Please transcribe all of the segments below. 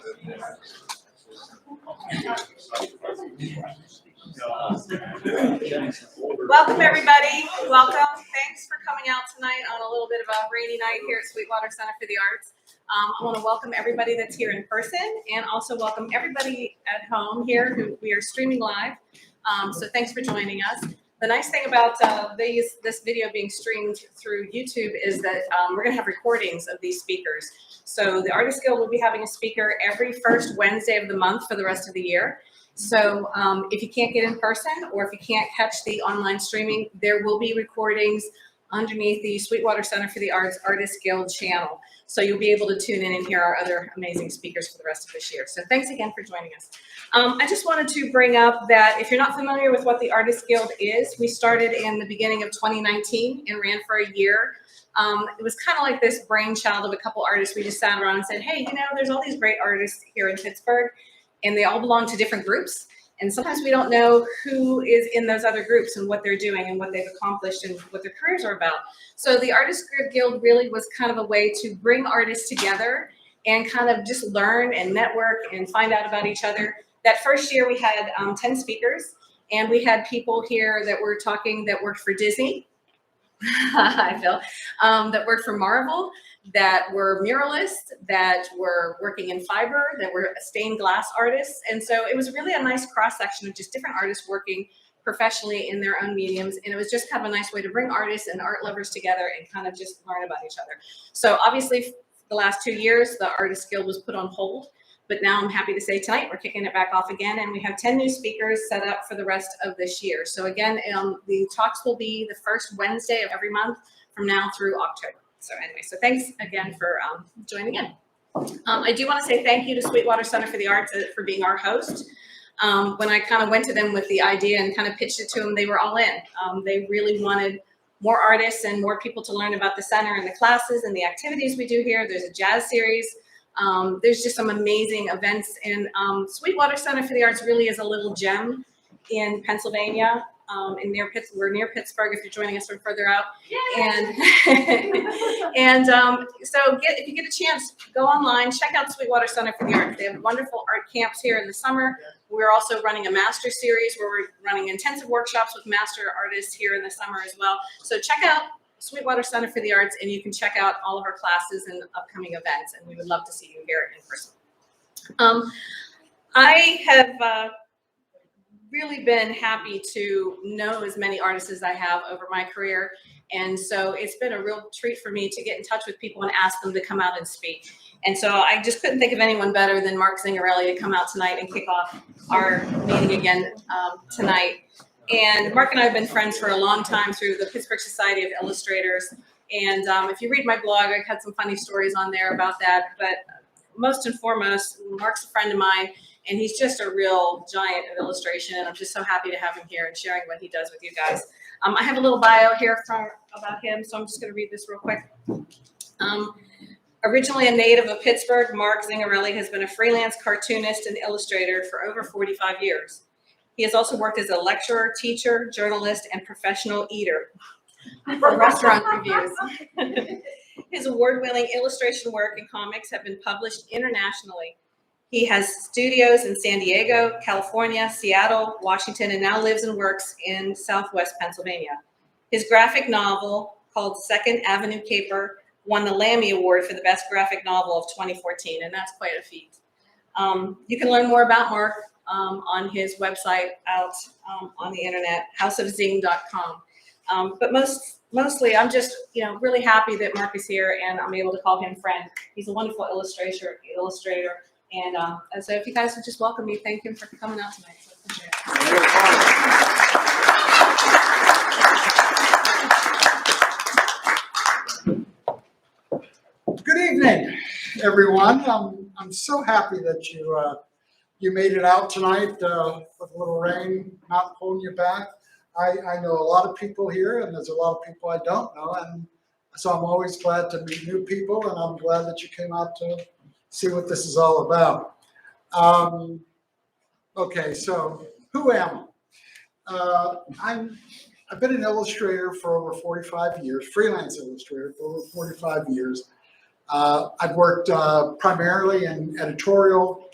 Welcome, everybody. Welcome. Thanks for coming out tonight on a little bit of a rainy night here at Sweetwater Center for the Arts. I want to welcome everybody that's here in person and also welcome everybody at home here who we are streaming live. So thanks for joining us. The nice thing about this video being streamed through YouTube is that we're going to have recordings of these speakers. So the Artist Guild will be having a speaker every first Wednesday of the month for the rest of the year. So if you can't get in person or if you can't catch the online streaming, there will be recordings underneath the Sweetwater Center for the Arts Artist Guild channel. So you'll be able to tune in and hear our other amazing speakers for the rest of this year. So thanks again for joining us. I just wanted to bring up that if you're not familiar with what the Artist Guild is, we started in the beginning of 2019 and ran for a year. It was kind of like this brainchild of a couple artists. We just sat around and said, hey, you know, there's all these great artists here in Pittsburgh, and they all belong to different groups. And sometimes we don't know who is in those other groups and what they're doing and what they've accomplished and what their careers are about. So the Artist Guild really was kind of a way to bring artists together and kind of just learn and network and find out about each other. That first year we had 10 speakers, and we had people here that were talking that worked for Disney, I feel, that worked for Marvel, that were muralists, that were working in fiber, that were stained glass artists. And so it was really a nice cross-section of just different artists working professionally in their own mediums. And it was just kind of a nice way to bring artists and art lovers together and kind of just learn about each other. So obviously the last 2 years, the Artist Guild was put on hold. But now I'm happy to say tonight we're kicking it back off again, and we have 10 new speakers set up for the rest of this year. So again, the talks will be the first Wednesday of every month from now through October. So anyway, so thanks again for joining in. I do want to say thank you to Sweetwater Center for the Arts for being our host. When I kind of went to them with the idea and kind of pitched it to them, they were all in. They really wanted more artists and more people to learn about the center and the classes and the activities we do here. There's a jazz series. There's just some amazing events, and Sweetwater Center for the Arts really is a little gem in Pennsylvania. We're near Pittsburgh if you're joining us from further out. And so if you get a chance, go online, check out Sweetwater Center for the Arts. They have wonderful art camps here in the summer. We're also running a master series where we're running intensive workshops with master artists here in the summer as well. So check out Sweetwater Center for the Arts, and you can check out all of our classes and upcoming events, and we would love to see you here in person. I have really been happy to know as many artists as I have over my career, and so it's been a real treat for me to get in touch with people and ask them to come out and speak. And so I just couldn't think of anyone better than Mark Zingarelli to come out tonight and kick off our meeting again tonight. And Mark and I have been friends for a long time through the Pittsburgh Society of Illustrators. And if you read my blog, I've had some funny stories on there about that. But most and foremost, Mark's a friend of mine, and he's just a real giant of illustration. And I'm just so happy to have him here and sharing what he does with you guys. I have a little bio here about him, so I'm just going to read this real quick. Originally a native of Pittsburgh, Mark Zingarelli has been a freelance cartoonist and illustrator for over 45 years. He has also worked as a lecturer, teacher, journalist, and professional eater for restaurant reviews. His award-winning illustration work and comics have been published internationally. He has studios in San Diego, California, Seattle, Washington, and now lives and works in Southwest Pennsylvania. His graphic novel, called Second Avenue Caper, won the Lammy Award for the best graphic novel of 2014, and that's quite a feat. You can learn more about Mark on his website out on the internet, houseofzing.com. But mostly, I'm just really happy that Mark is here and I'm able to call him friend. He's a wonderful illustrator, and so if you guys would just welcome me, thank him for coming out tonight. So appreciate it. Good evening, everyone. I'm so happy that you made it out tonight with a little rain not holding you back. I know a lot of people here, and there's a lot of people I don't know, and so I'm always glad to meet new people, and I'm glad that you came out to see what this is all about. Okay, so who am I? I've been an illustrator for over 45 years, freelance illustrator for over 45 years. I've worked primarily in editorial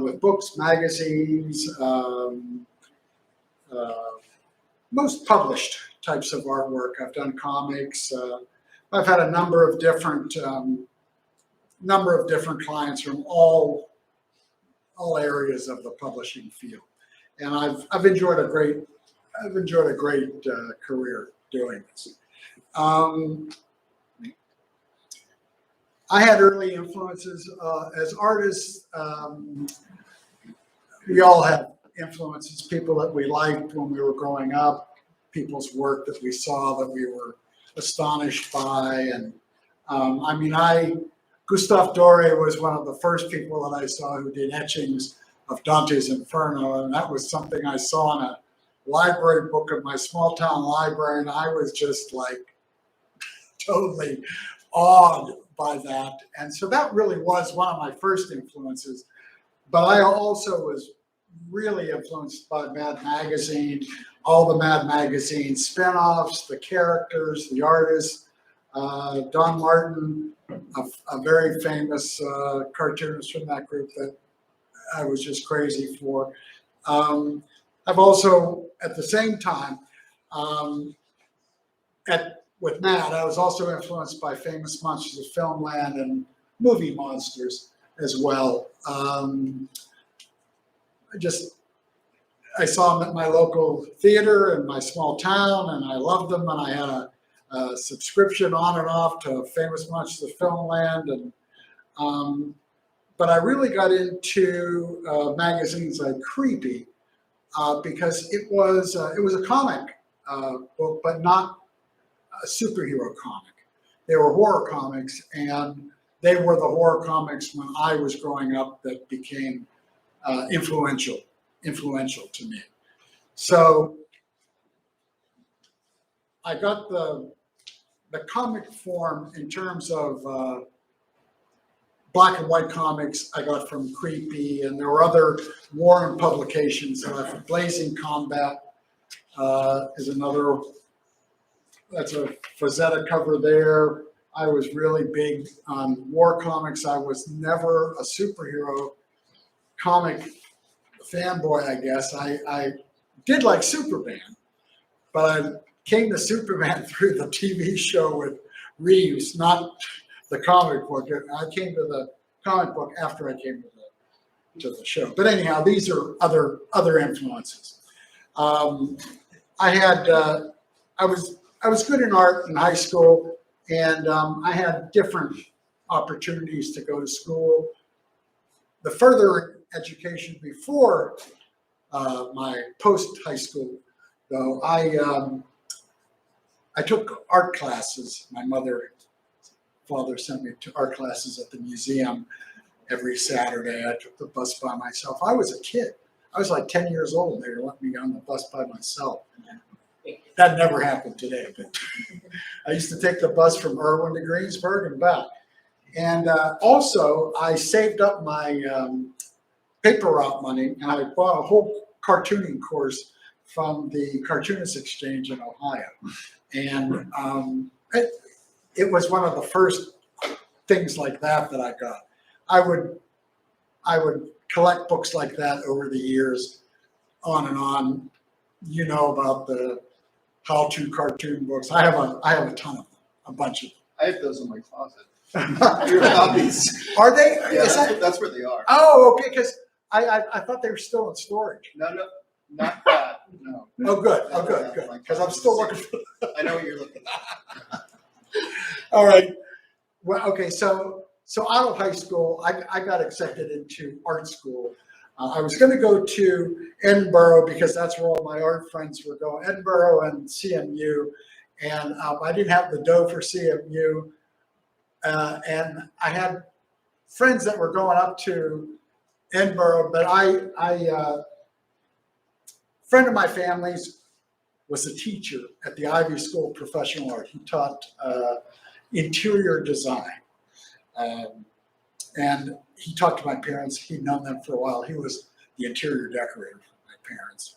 with books, magazines, most published types of artwork. I've done comics. I've had a number of different clients from all areas of the publishing field, and I've enjoyed a great career doing this. I had early influences as artists. We all have influences, people that we liked when we were growing up, people's work that we saw that we were astonished by. And Gustave Doré was one of the first people that I saw who did etchings of Dante's Inferno, and that was something I saw in a library book at my small town library, and I was just like totally awed by that. And so that really was one of my first influences. But I also was really influenced by Mad Magazine, all the Mad Magazine spinoffs, the characters, the artists. Don Martin, a very famous cartoonist from that group that I was just crazy for. I've also, at the same time, with Mad, I was also influenced by famous monsters of Filmland and movie monsters as well. I saw them at my local theater in my small town, and I loved them, and I had a subscription on and off to Famous Monsters of Filmland, and but I really got into magazines like Creepy because it was a comic book, but not a superhero comic. They were horror comics, and they were the horror comics when I was growing up that became influential to me. So I got the comic form in terms of black and white comics I got from Creepy, and there were other Warren publications. Blazing Combat is another. That's a Frazetta cover there. I was really big on war comics. I was never a superhero comic fanboy, I guess. I did like Superman, but I came to Superman through the TV show with Reeves, not the comic book. I came to the comic book after I came to the show. But anyhow, these are other influences. I was good in art in high school, and I had different opportunities to go to school. The further education before my post-high school, though, I took art classes. My father sent me to art classes at the museum every Saturday. I took the bus by myself. I was a kid. I was like 10 years old. They were letting me on the bus by myself. That never happened today, but I used to take the bus from Irwin to Greensburg and back. And also, I saved up my paper route money, and I bought a whole cartooning course from the Cartoonist Exchange in Ohio. And it was one of the first things like that I got. I would collect books like that over the years, on and on. You know about the how-to cartoon books. I have a ton of them, a bunch of them. I have those in my closet. Your copies. Are they? Yeah, that's where they are. Oh, okay, because I thought they were still in storage. No, not that. No. Oh, good. Because I'm still looking for them. I know what you're looking at. All right. Well, okay, so out of high school, I got accepted into art school. I was going to go to Edinburgh because that's where all my art friends were going, Edinburgh and CMU. And I didn't have the dough for CMU. And I had friends that were going up to Edinburgh, but a friend of my family's was a teacher at the Ivy School of Professional Art. He taught interior design. And he talked to my parents. He'd known them for a while. He was the interior decorator for my parents.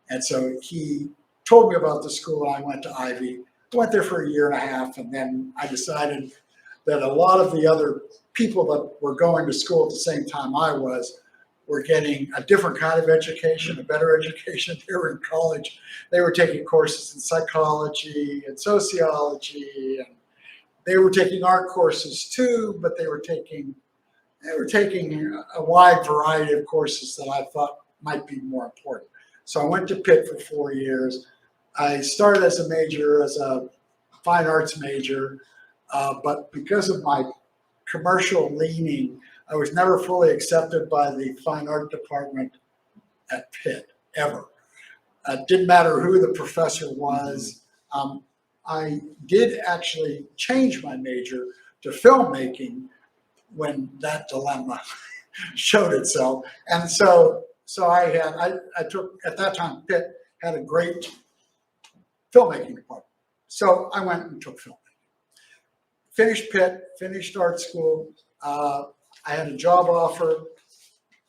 And so he told me about the school. I went to Ivy. I went there for a year and a half, and then I decided that a lot of the other people that were going to school at the same time I was were getting a different kind of education, a better education. They were in college. They were taking courses in psychology and sociology, and they were taking art courses too, but they were taking a wide variety of courses that I thought might be more important. So I went to Pitt for 4 years. I started as a fine arts major, but because of my commercial leaning, I was never fully accepted by the fine art department at Pitt, ever. It didn't matter who the professor was. I did actually change my major to filmmaking when that dilemma showed itself. And so I took, at that time, Pitt had a great filmmaking department. So I went and took filmmaking. Finished Pitt, finished art school. I had a job offer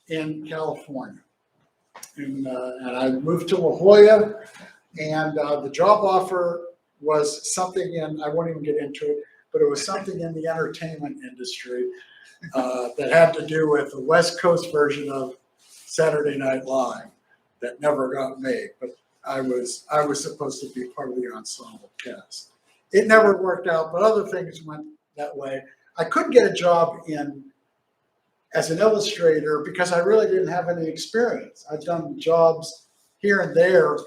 in California. And I moved to La Jolla, and the job offer was something in, I won't even get into it, but it was something in the entertainment industry that had to do with the West Coast version of Saturday Night Live that never got made. But I was supposed to be part of the ensemble cast. It never worked out, but other things went that way. I couldn't get a job as an illustrator because I really didn't have any experience. I'd done jobs here and there,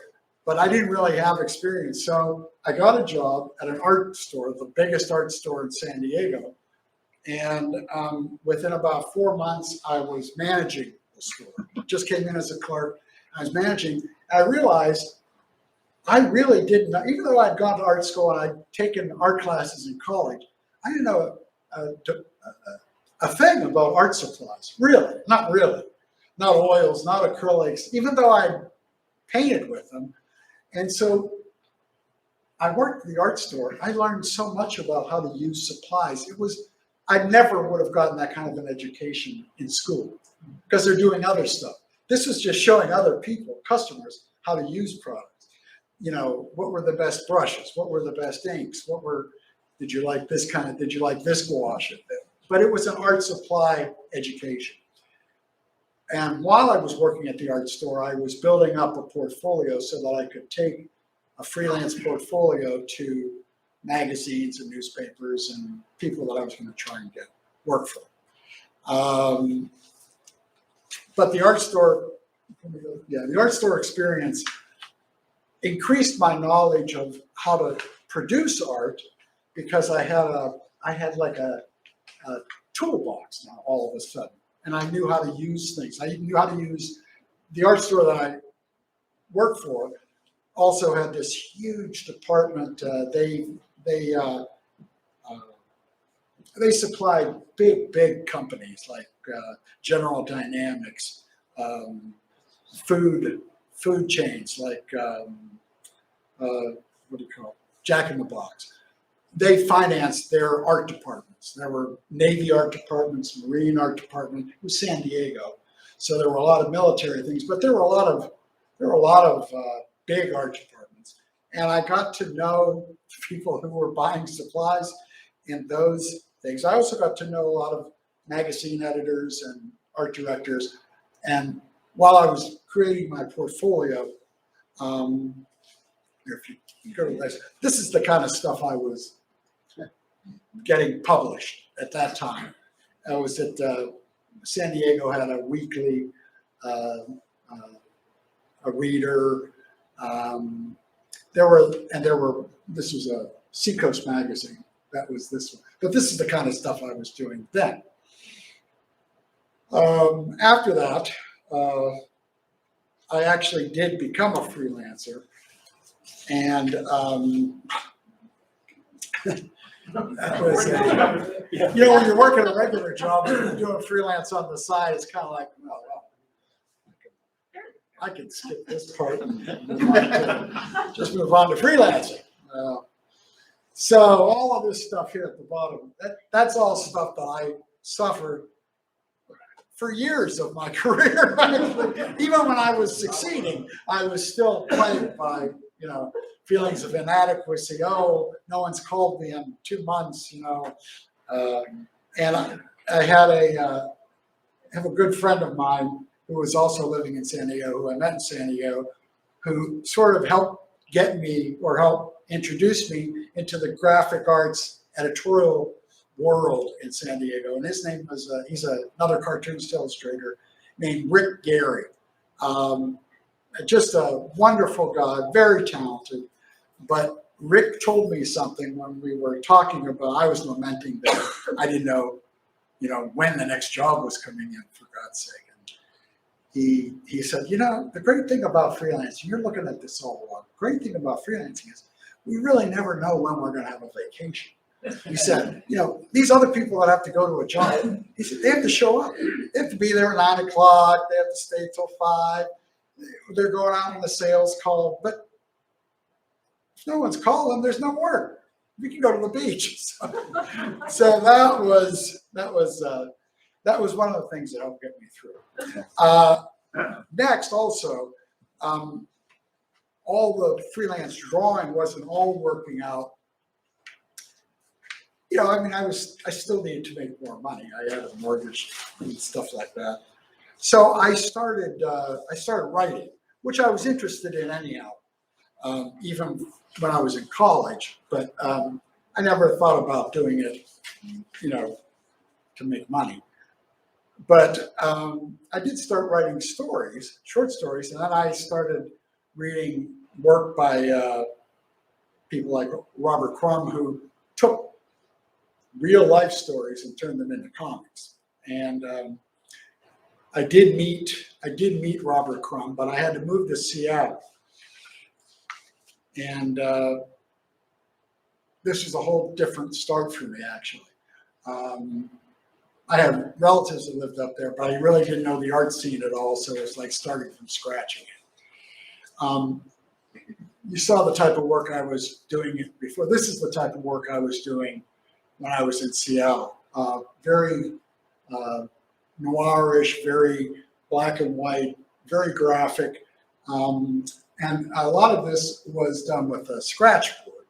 but I didn't really have experience. So I got a job at an art store, the biggest art store in San Diego. And within about 4 months, I was managing the store. Just came in as a clerk. I was managing. I realized I really didn't know, even though I'd gone to art school and I'd taken art classes in college, I didn't know a thing about art supplies, really, not oils, not acrylics, even though I painted with them. And so I worked at the art store. I learned so much about how to use supplies. I never would have gotten that kind of an education in school because they're doing other stuff. This was just showing other people, customers, how to use products. You know, what were the best brushes? What were the best inks? Did you like this kind of, did you like this gouache? But it was an art supply education. And while I was working at the art store, I was building up a portfolio so that I could take a freelance portfolio to magazines and newspapers and people that I was going to try and get work for. But the art store experience increased my knowledge of how to produce art because I had like a toolbox now all of a sudden, and I knew how to use things. I knew how to use the art store that I worked for. Also had this huge department. They supplied big companies like General Dynamics, food chains like what do you call it? Jack in the Box. They financed their art departments. There were Navy art departments, Marine art department. It was San Diego, so there were a lot of military things, but there were a lot of big art departments. And I got to know people who were buying supplies in those things. I also got to know a lot of magazine editors and art directors. And while I was creating my portfolio, if you go to this is the kind of stuff I was getting published at that time. I was at San Diego had a weekly, a reader. This was a Seacoast magazine. That was this one. But this is the kind of stuff I was doing then. After that, I actually did become a freelancer. And that was, you know, when you're working a regular job and you're doing freelance on the side, it's kind of like, oh, well, I can skip this part and just move on to freelancing. So all of this stuff here at the bottom, that's all stuff that I suffered for years of my career. Even when I was succeeding, I was still plagued by, you know, feelings of inadequacy. Oh, no one's called me in 2 months, you know. And I had have a good friend of mine who was also living in San Diego, who I met in San Diego, who sort of helped get me or helped introduce me into the graphic arts editorial world in San Diego. And his name was, he's another cartoonist illustrator named Rick Gary. Just a wonderful guy, very talented. But Rick told me something when we were talking about, I was lamenting that I didn't know, when the next job was coming in, for God's sake. And he said, the great thing about freelancing, you're looking at this all along. The great thing about freelancing is we really never know when we're going to have a vacation. He said, these other people that have to go to a job, he said, they have to show up. They have to be there at 9 o'clock. They have to stay till 5. They're going out on a sales call. But if no one's calling, there's no work. We can go to the beach. So that was one of the things that helped get me through. Next, also, all the freelance drawing wasn't all working out. I still needed to make more money. I had a mortgage and stuff like that. So I started writing, which I was interested in anyhow, even when I was in college. But I never thought about doing it, to make money. But I did start writing stories, short stories, and then I started reading work by people like Robert Crumb, who took real life stories and turned them into comics. And I did meet Robert Crumb, but I had to move to Seattle. And this was a whole different start for me, actually. I have relatives that lived up there, but I really didn't know the art scene at all, so it was like starting from scratch again. You saw the type of work I was doing before. This is the type of work I was doing when I was in Seattle. Very noirish, very black and white, very graphic. And a lot of this was done with a scratch board,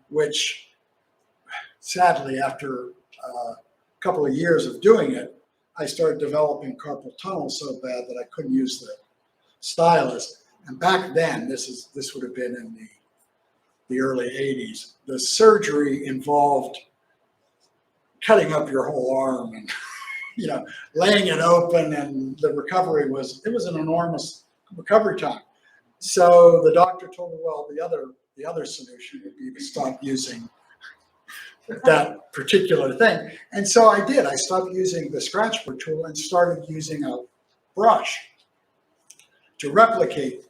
which sadly, after a couple of years of doing it, I started developing carpal tunnel so bad that I couldn't use the stylus. And back then, this would have been in the early 80s, the surgery involved cutting up your whole arm and laying it open, and the recovery was an enormous recovery time. So the doctor told me, well, the other solution would be to stop using that particular thing. And so I did. I stopped using the scratchboard tool and started using a brush to replicate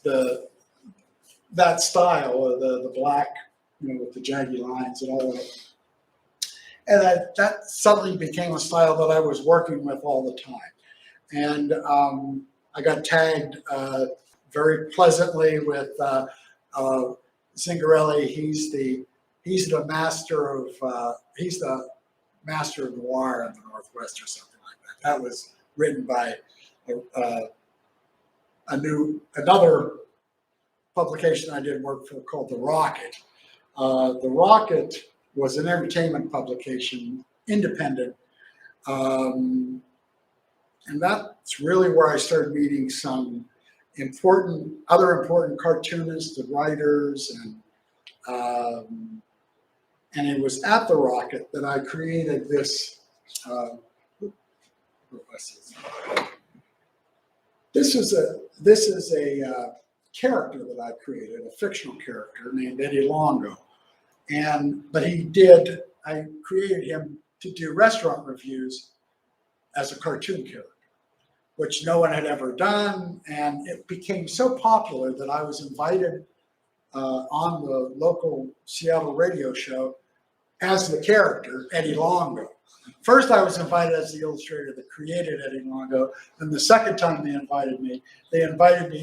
that style, the black, with the jaggy lines and all of it. And that suddenly became a style that I was working with all the time. And I got tagged very pleasantly with Zingarelli. He's the master of noir in the Northwest or something like that. That was written by another publication I did work for called The Rocket. The Rocket was an entertainment publication, independent, and that's really where I started meeting some other important cartoonists and writers, and it was at The Rocket that I created this. This is a character that I created, a fictional character named Eddie Longo. But I created him to do restaurant reviews as a cartoon character, which no one had ever done. And it became so popular that I was invited on the local Seattle radio show as the character, Eddie Longo. First, I was invited as the illustrator that created Eddie Longo. Then the second time they invited me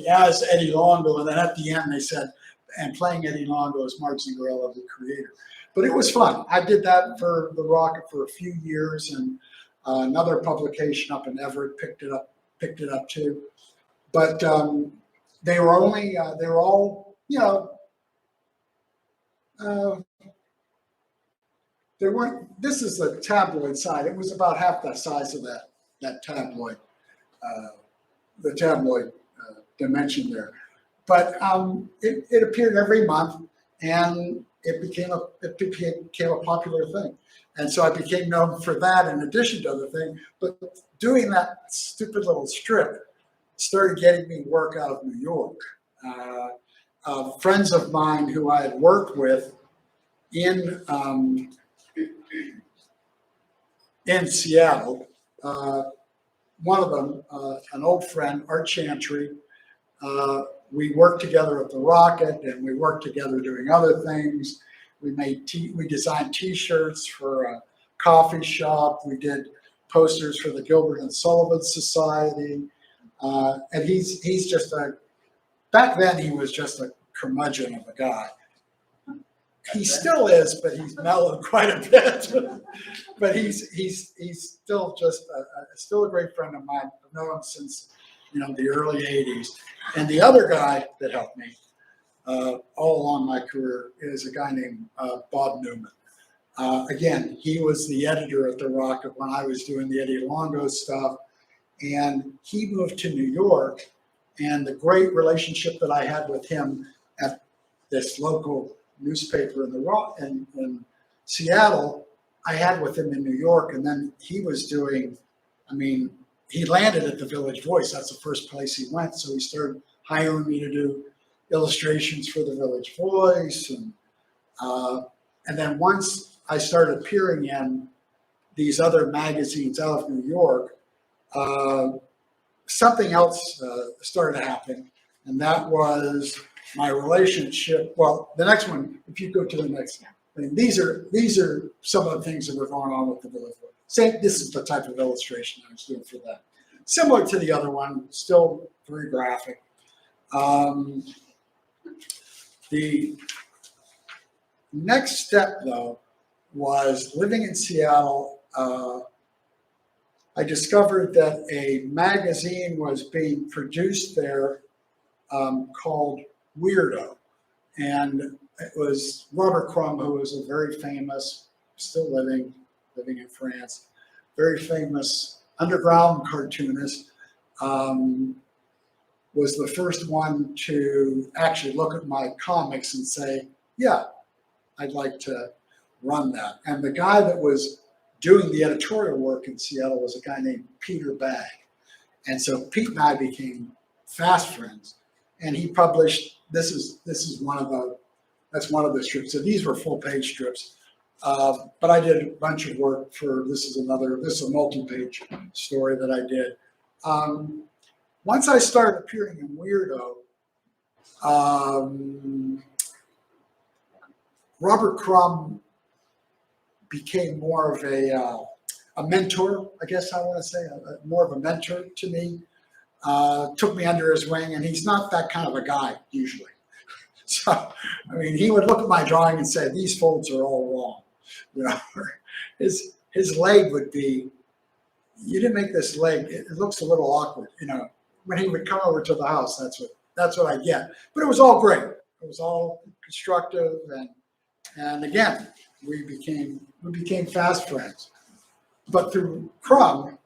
as Eddie Longo. And then at the end, they said, and playing Eddie Longo is Mark Zingarelli, the creator. But it was fun. I did that for The Rocket for a few years, and another publication up in Everett picked it up too. But they were all they weren't, this is the tabloid side. It was about half the size of that tabloid, the tabloid dimension there. But it appeared every month, and it became a popular thing. And so I became known for that in addition to other things. But doing that stupid little strip started getting me work out of New York. Friends of mine who I had worked with in Seattle, one of them, an old friend, Art Chantry, we worked together at the Rocket, and we worked together doing other things. We designed T-shirts for a coffee shop. We did posters for the Gilbert and Sullivan Society. And he's just back then he was just a curmudgeon of a guy. He still is, but he's mellowed quite a bit. But he's still just still a great friend of mine. I've known him since the early '80s. And the other guy that helped me all along my career is a guy named Bob Newman. Again, he was the editor at the Rocket when I was doing the Eddie Longo stuff, and he moved to New York. And the great relationship that I had with him at this local newspaper in Seattle, I had with him in New York. And then he was doing, he landed at the Village Voice. That's the first place he went. So he started hiring me to do illustrations for the Village Voice. And then once I started appearing in these other magazines out of New York, something else started happening. And that was my relationship. Well, the next one, if you go to the next one, these are some of the things that were going on with the Village Voice. This is the type of illustration I was doing for that. Similar to the other one, still very graphic. The next step, though, was living in Seattle. I discovered that a magazine was being produced there called Weirdo. And it was Robert Crumb, who was a very famous, still living in France, very famous underground cartoonist, was the first one to actually look at my comics and say, yeah, I'd like to run that. And the guy that was doing the editorial work in Seattle was a guy named Peter Bagg. And so Pete and I became fast friends. And he published, this is one of the strips. So these were full page strips. But I did a bunch of work for, this is a multi-page story that I did. Once I started appearing in Weirdo, Robert Crumb became more of a mentor, I guess I want to say, more of a mentor to me. Took me under his wing, and he's not that kind of a guy usually. So, he would look at my drawing and say, these folds are all wrong. His leg would be, you didn't make this leg, it looks a little awkward. When he would come over to the house, that's what I get. But it was all great. It was all constructive, and again, we became fast friends. But through Crumb,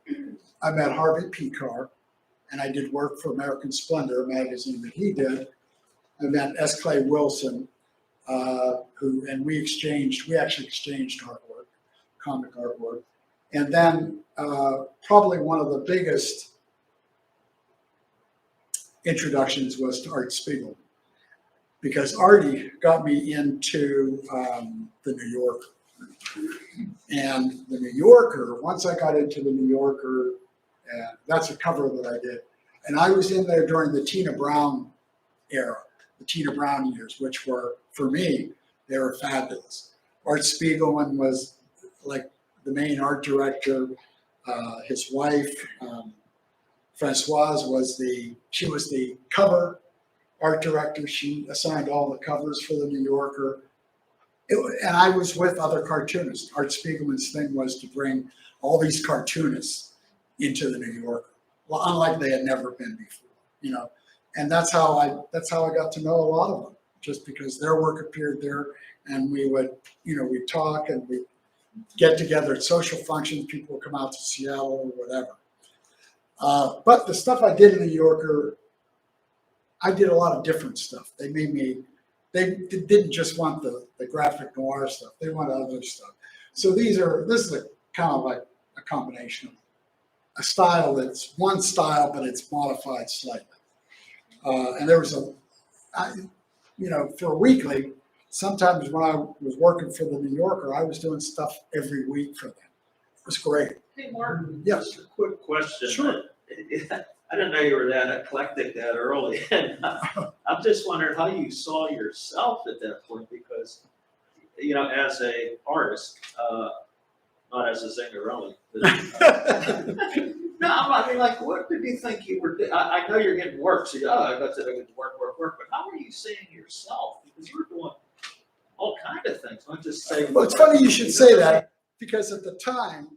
I met Harvey Pekar, and I did work for American Splendor, a magazine that he did. I met S. Clay Wilson, and we actually exchanged artwork, comic artwork. And then probably one of the biggest introductions was to Art Spiegelman, because Artie got me into the New Yorker. And the New Yorker, once I got into the New Yorker, that's a cover that I did. And I was in there during the Tina Brown era, the Tina Brown years, which were, for me, they were fabulous. Art Spiegelman was like the main art director. His wife, Francoise, was the cover art director. She assigned all the covers for the New Yorker. And I was with other cartoonists. Art Spiegelman's thing was to bring all these cartoonists into the New Yorker, well, unlike they had never been before, And that's how I got to know a lot of them, just because their work appeared there, and we would, we'd talk, and get together at social functions. People would come out to Seattle or whatever. But the stuff I did in the New Yorker, I did a lot of different stuff. They didn't just want the graphic noir stuff. They wanted other stuff. So this is a kind of like a combination of a style that's one style, but it's modified slightly. And there was for a weekly, sometimes when I was working for the New Yorker, I was doing stuff every week for them. It was great. Hey, Mark. Yes. Just a quick question. Sure. I didn't know you were that eclectic that early. And I'm just wondering how you saw yourself at that point, because, as a artist, not as a Zingarelli. No, I mean, like, what did you think you were doing? I know you're getting work, so I got to work, but how were you seeing yourself? Because you were doing all kinds of things, not just saying. Well, it's funny you should say that, because at the time,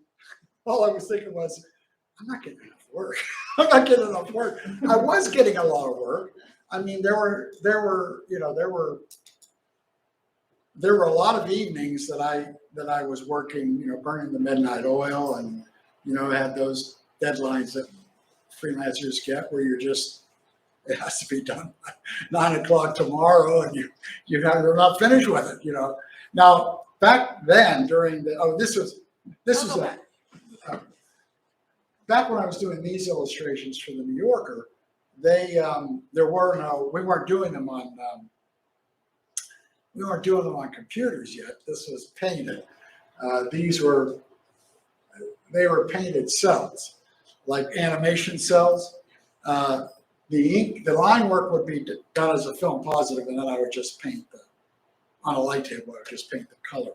all I was thinking was, I'm not getting enough work. I'm not getting enough work. I was getting a lot of work. I mean, there were a lot of evenings that I was working, burning the midnight oil, and had those deadlines that freelancers get, where it has to be done by 9 o'clock tomorrow, and you're not finished with it. Now back then, back when I was doing these illustrations for the New Yorker, we weren't doing them on computers yet. This was painted. They were painted cells, like animation cells. The line work would be done as a film positive, and then I would just paint on a light table. I would just paint the color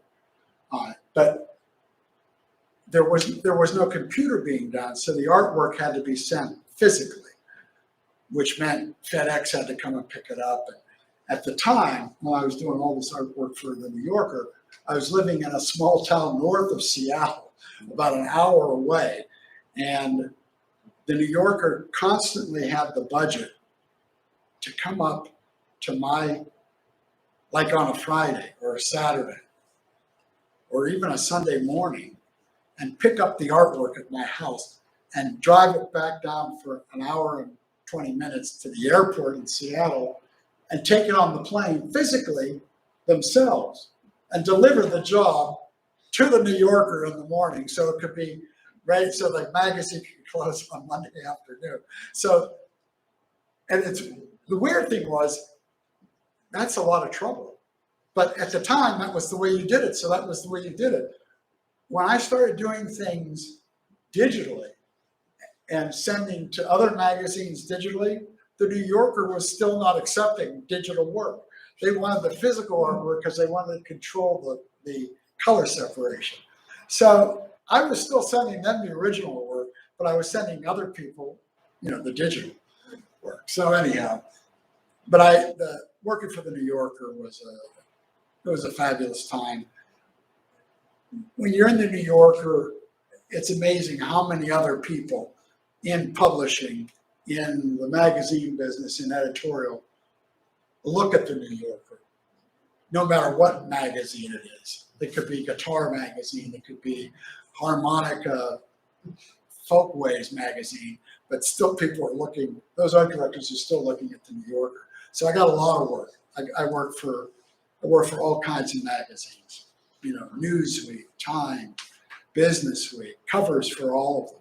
on it. But there was no computer being done, so the artwork had to be sent physically, which meant FedEx had to come and pick it up. And at the time, when I was doing all this artwork for the New Yorker, I was living in a small town north of Seattle, about an hour away, and the New Yorker constantly had the budget to come up to like on a Friday or a Saturday or even a Sunday morning, and pick up the artwork at my house and drive it back down for an hour and 20 minutes to the airport in Seattle and take it on the plane physically themselves and deliver the job to the New Yorker in the morning, so it could be ready, so the magazine could close on Monday afternoon. So, and the weird thing was, that's a lot of trouble. But at the time, that was the way you did it, so that was the way you did it. When I started doing things digitally and sending to other magazines digitally, the New Yorker was still not accepting digital work. They wanted the physical artwork because they wanted to control the color separation. So I was still sending them the original work, but I was sending other people, the digital work. So anyhow, but working for the New Yorker was a fabulous time. When you're in the New Yorker, it's amazing how many other people in publishing, in the magazine business, in editorial, look at the New Yorker, no matter what magazine it is. It could be Guitar Magazine, it could be Harmonica, Folkways Magazine, but still people are looking, those art directors are still looking at the New Yorker. So I got a lot of work. I work for all kinds of magazines, Newsweek, Time, Business Week, covers for all of them.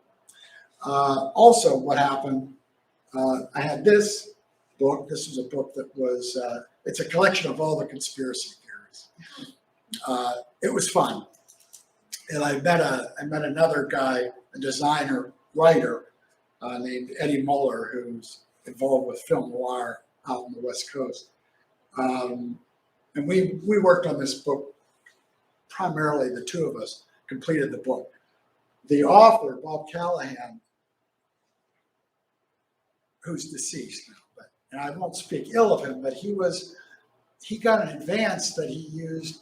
Also, what happened, I had this book. This was a book that was, it's a collection of all the conspiracy theories. It was fun. And I met another guy, a designer, writer, named Eddie Muller, who's involved with film noir out on the West Coast. And we worked on this book, primarily the two of us completed the book. The author, Bob Callahan, who's deceased now, and I won't speak ill of him, but he got an advance that he used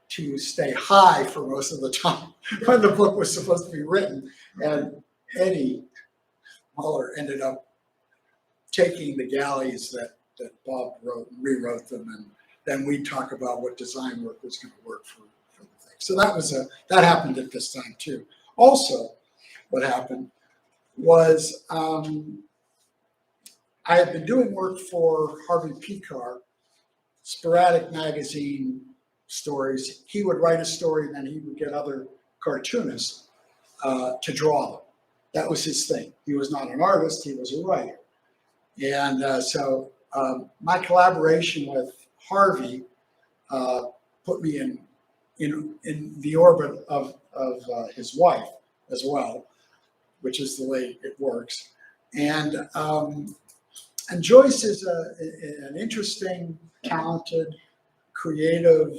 to stay high for most of the time when the book was supposed to be written. And Eddie Muller ended up taking the galleys that Bob wrote and rewrote them, and then we talk about what design work was going to work for the thing. So that happened at this time too. Also, what happened was I had been doing work for Harvey Picar, sporadic magazine stories. He would write a story, and then he would get other cartoonists to draw them. That was his thing. He was not an artist, he was a writer. And so my collaboration with Harvey put me in the orbit of his wife as well, which is the way it works. And Joyce is an interesting, talented, creative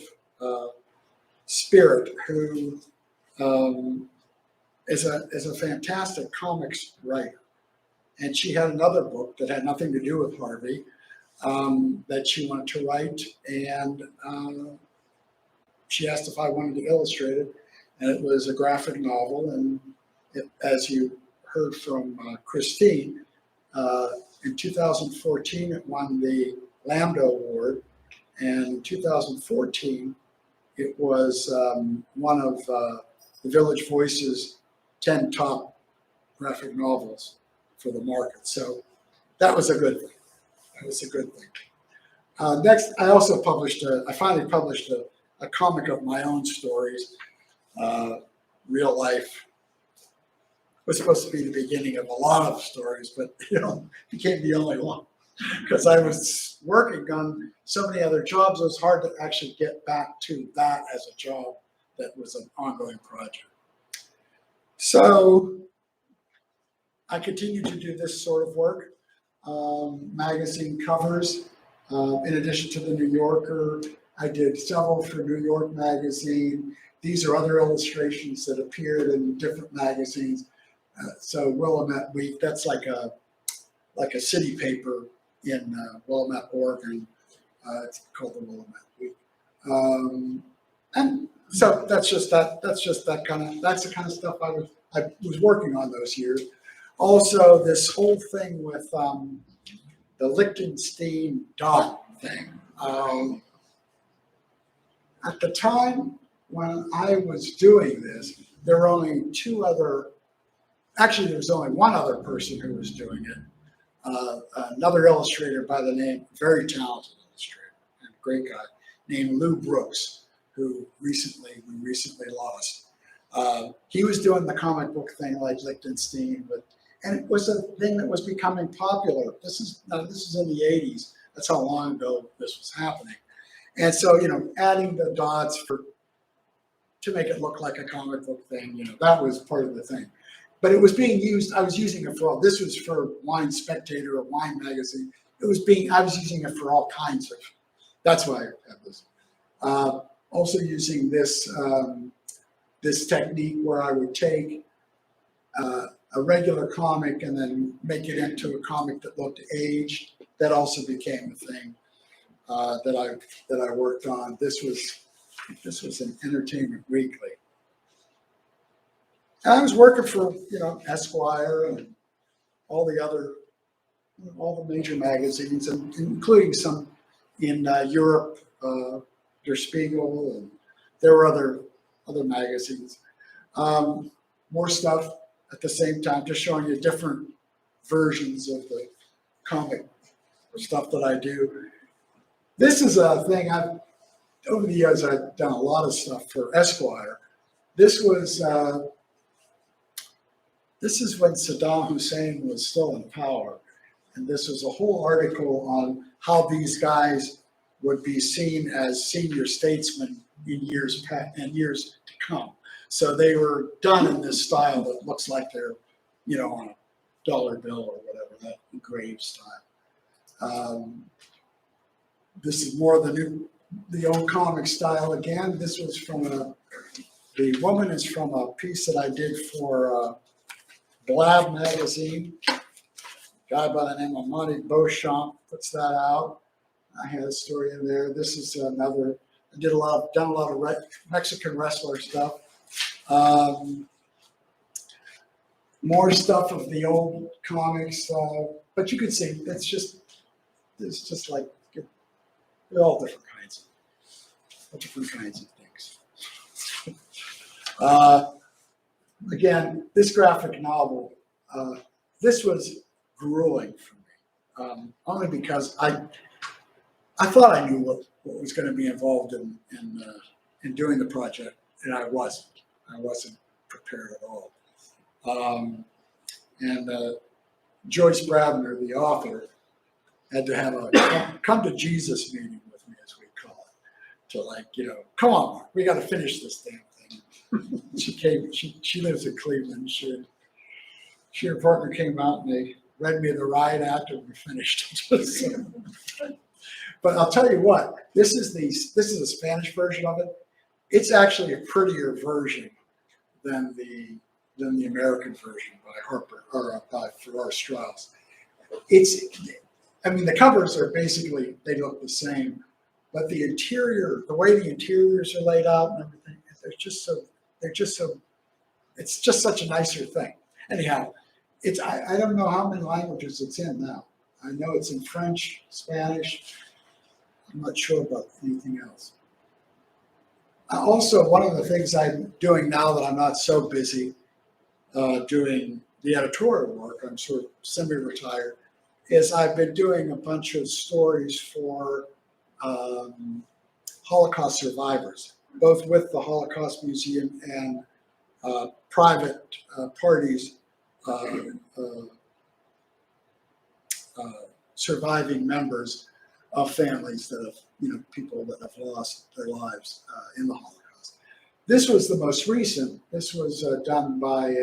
spirit who is a fantastic comics writer. And she had another book that had nothing to do with Harvey that she wanted to write, and she asked if I wanted to illustrate it, and it was a graphic novel. And as you heard from Christine, in 2014 it won the Lambda Award, and in 2014 it was one of the Village Voice's 10 top graphic novels for the market. So that was a good thing. That was a good thing. Next, I also finally published a comic of my own stories, real life. It was supposed to be the beginning of a lot of stories, but became the only one because I was working on so many other jobs. It was hard to actually get back to that as a job that was an ongoing project. So I continued to do this sort of work, magazine covers. In addition to the New Yorker, I did several for New York Magazine. These are other illustrations that appeared in different magazines. So Willamette Week, that's like a city paper in Willamette, Oregon. It's called the Willamette Week. And so that's the kind of stuff I was working on those years. Also, this whole thing with the Lichtenstein dot thing. At the time when I was doing this, there were only there was only one other person who was doing it. Another illustrator by the name, very talented illustrator and great guy, named Lou Brooks, who we recently lost. He was doing the comic book thing like Lichtenstein, and it was a thing that was becoming popular. This is in the 80s. That's how long ago this was happening. And so, adding the dots to make it look like a comic book thing, that was part of the thing. But it was being used, I was using it for all, this was for Wine Spectator or Wine Magazine. I was using it for all kinds of, that's why I have this. Also using this technique where I would take a regular comic and then make it into a comic that looked aged. That also became a thing that I worked on. This was an Entertainment Weekly. And I was working for Esquire and all the major magazines, and including some in Europe, Der Spiegel, and there were other magazines. More stuff at the same time, just showing you different versions of the comic stuff that I do. This is a thing over the years I've done a lot of stuff for Esquire. This is when Saddam Hussein was still in power, and this was a whole article on how these guys would be seen as senior statesmen in years to come. So they were done in this style that looks like they're, on a dollar bill or whatever, that engraved style. This is more the old comic style again. This was the woman is from a piece that I did for Blab magazine. A guy by the name of Monty Beauchamp puts that out. I had a story in there. This is another. I done a lot of Mexican wrestler stuff. More stuff of the old comics, but you can see it's just like they're all different kinds of things. Again, this graphic novel, this was grueling for me, only because I thought I knew what was going to be involved in doing the project, and I wasn't. I wasn't prepared at all. Joyce Bradner, the author, had to have a come to Jesus meeting with me, as we call it, to like, come on, Mark, we got to finish this damn thing. She came. She lives in Cleveland. She and her partner came out and they read me the riot act and we finished. But I'll tell you what, this is the Spanish version of it. It's actually a prettier version than the American version by Harper or by Farrar Straus. The covers are basically, they look the same, but the interior, the way the interiors are laid out and everything, it's just such a nicer thing. Anyhow, I don't know how many languages it's in now. I know it's in French, Spanish. I'm not sure about anything else. Also, one of the things I'm doing now that I'm not so busy doing the editorial work, I'm sort of semi-retired, is I've been doing a bunch of stories for Holocaust survivors, both with the Holocaust Museum and private parties surviving members of families that have, people that have lost their lives in the Holocaust. This was the most recent. This was done by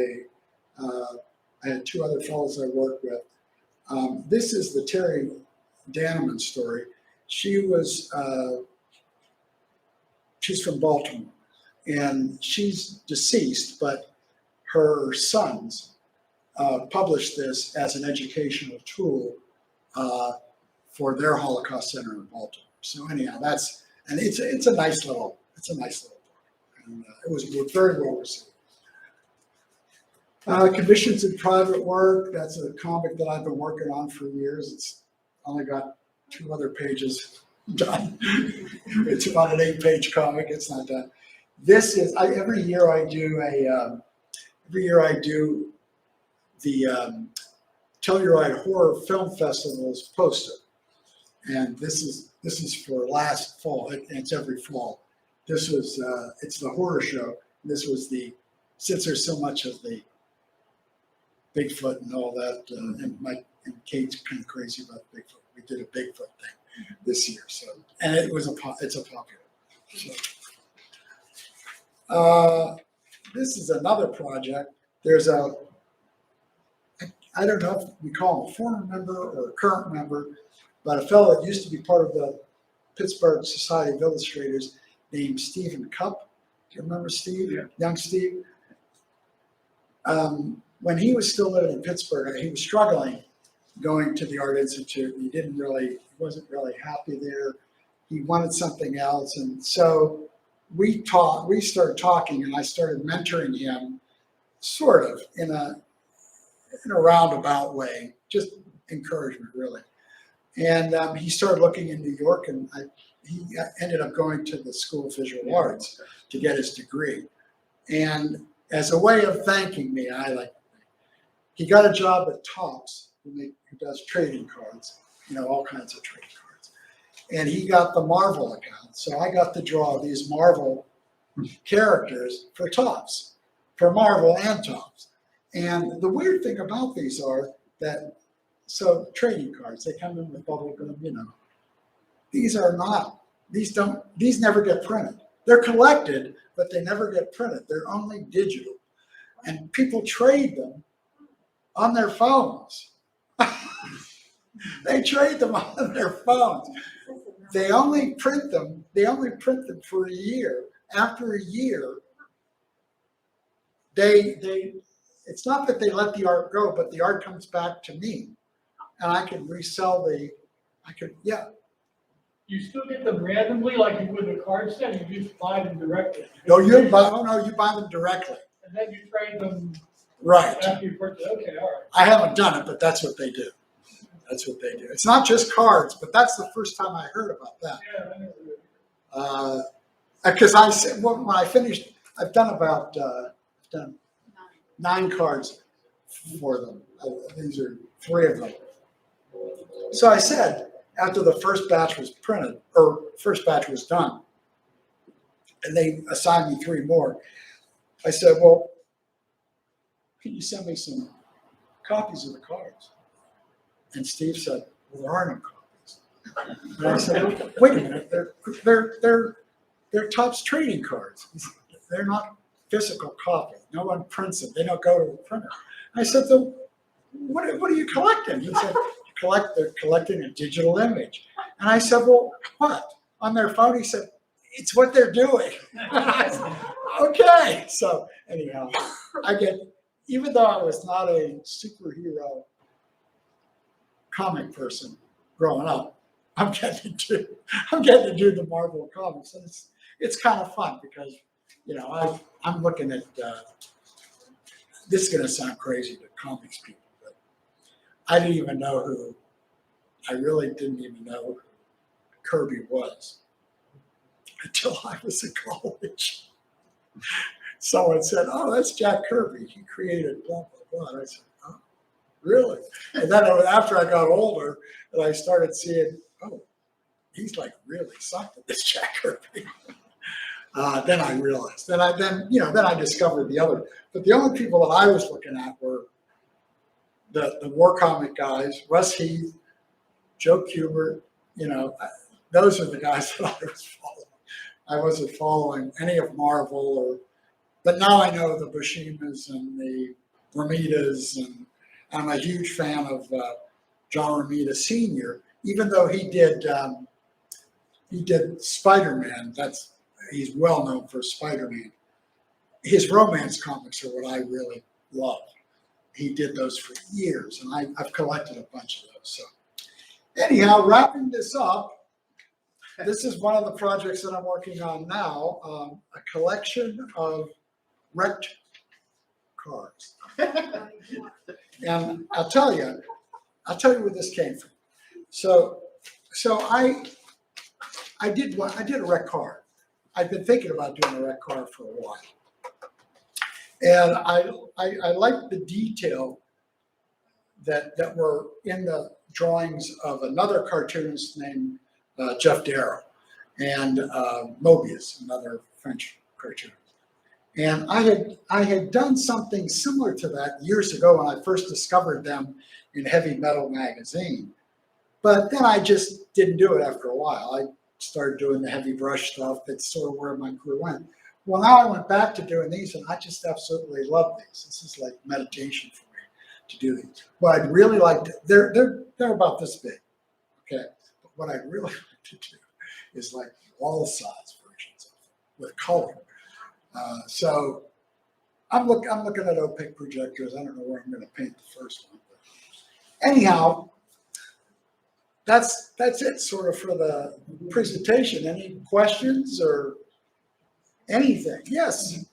I had two other fellows I worked with. This is the Terry Danneman story. She's from Baltimore, and she's deceased, but her sons published this as an educational tool for their Holocaust Center in Baltimore. So anyhow, it's a nice little book, and it was very well received. Commissions in Private Work, that's a comic that I've been working on for years. It's only got 2 other pages done. It's about an 8-page comic. It's not done. This is every year I do the Telluride Horror Film Festival's poster, and this is for last fall. It's every fall. This was it's the horror show. This was since there's so much of the Bigfoot and all that, and Kate's kind of crazy about Bigfoot. We did a Bigfoot thing this year, and it's a popular. So, this is another project. There's I don't know if we call him a former member or a current member, but a fellow that used to be part of the Pittsburgh Society of Illustrators named Stephen Cupp. Do you remember Steve? Yeah. Young Steve. When he was still living in Pittsburgh, he was struggling going to the Art Institute. He wasn't really happy there. He wanted something else. And so we started talking, and I started mentoring him sort of in a roundabout way, just encouragement really. And he started looking in New York, and he ended up going to the School of Visual Arts to get his degree. And as a way of thanking me, he got a job at Topps, who does trading cards, all kinds of trading cards. And he got the Marvel account. So I got to draw these Marvel characters for Topps, for Marvel and Topps. And the weird thing about these are that, so trading cards, they come in with bubble gum, These never get printed. They're collected, but they never get printed. They're only digital. And people trade them on their phones. They trade them on their phones. They only print them for a year. After a year, it's not that they let the art go, but the art comes back to me, and I can resell You still get them randomly, like you would in a card set. You just buy them directly. You buy them directly. And then you trade them. Right. After you purchase. Okay, all right. I haven't done it, but that's what they do. It's not just cards, but that's the first time I heard about that. Yeah, I know. Because I said when I finished I've done about, I've done 9 cards for them. These are 3 of them. So I said, after the first batch was printed, or first batch was done, and they assigned me 3 more, I said, well, can you send me some copies of the cards? And Steve said, well, there are no copies. And I said, wait a minute, they're Topps trading cards. They're not physical copies. No one prints them. They don't go to the printer. I said, so what are you collecting? He said, they're collecting a digital image. And I said, well, what? On their phone? He said, it's what they're doing. I said, okay. So anyhow, even though I was not a superhero comic person growing up, I'm getting to do the Marvel comics, and it's kind of fun because, you know, I'm looking at this is going to sound crazy to comics people, but I really didn't even know who Kirby was until I was in college. Someone said, oh, that's Jack Kirby. He created blah, blah, blah. And I said, oh, really? And then after I got older and I started seeing, oh, he's like really something, this Jack Kirby. Then I realized. Then I discovered the other. But the only people that I was looking at were the war comic guys, Russ Heath, Joe Kubert. You know, those are the guys that I was following. I wasn't following any of Marvel but now I know the Buscemi's and the Romitas, and I'm a huge fan of John Romita Sr., even though he did Spider-Man. He's well known for Spider-Man. His romance comics are what I really love. He did those for years, and I've collected a bunch of those. So anyhow, wrapping this up, this is one of the projects that I'm working on now, a collection of wrecked cars. And I'll tell you where this came from. So I did a wrecked car. I've been thinking about doing a wrecked car for a while. And I like the detail that were in the drawings of another cartoonist named Jeff Darrow, and Mobius, another French cartoonist. And I had done something similar to that years ago when I first discovered them in Heavy Metal magazine. But then I just didn't do it after a while. I started doing the heavy brush stuff. That's sort of where my career went. Well, now I went back to doing these, and I just absolutely love these. This is like meditation for me to do these. What I'd really like to, they're about this big, okay? But what I'd really like to do is like wall size versions of them with color. So I'm looking at opaque projectors. I don't know where I'm going to paint the first one. But anyhow, that's it sort of for the presentation. Any questions or anything? Yes.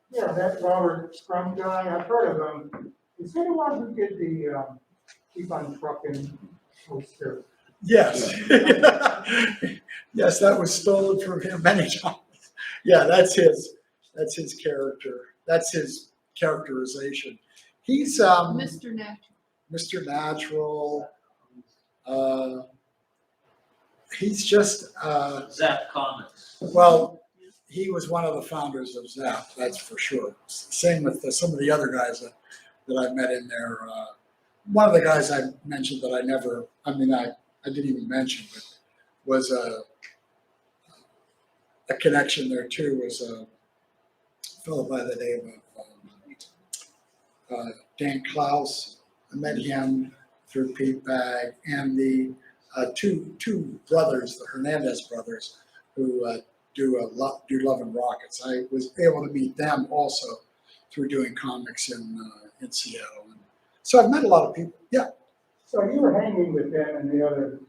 Yeah, that Robert Scrum guy, I've heard of him. Is he the one who did the Keep on Trucking poster? Yes. Yes, that was stolen from him many times. Yeah, that's his character. That's his characterization. He's Mr. Natural. Mr. Natural. He's just Zap Comics. well, he was one of the founders of Zap, that's for sure. Same with some of the other guys that I met in there. One of the guys I mentioned that I didn't even mention, but was a connection there too, was a fellow by the name of Dan Klaus. I met him through Pete Bag, and the two brothers, the Hernandez brothers, who do Love and Rockets. I was able to meet them also through doing comics in Seattle. And so I've met a lot of people. Yeah. So you were hanging with them and the other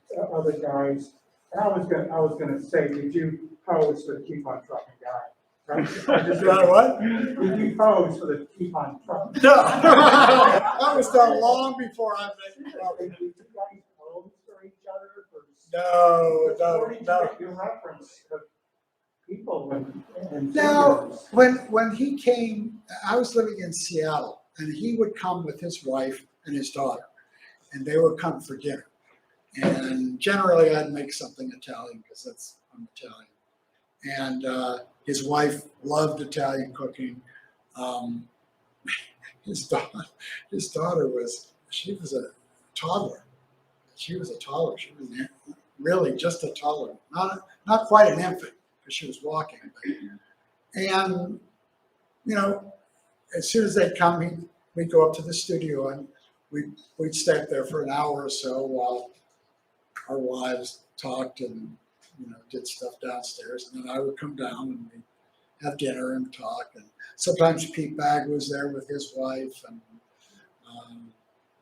guys. And I was gonna say, did you pose for the Keep on Trucking guy? Right? What? Did you pose for the Keep on Trucking? No. That was done long before I met Robert. Did you guys pose for each other? No. Your reference of people and Now, seniors. when he came, I was living in Seattle, and he would come with his wife and his daughter, and they would come for dinner. And generally, I'd make something Italian because I'm Italian. And his wife loved Italian cooking. Um, his daughter she was a toddler. She was a toddler. She was really just a toddler, not quite an infant because she was walking. And as soon as they'd come, we'd go up to the studio and we'd stay up there for an hour or so while our wives talked and did stuff downstairs, and then I would come down and we'd have dinner and talk. And sometimes Pete Bagg was there with his wife, and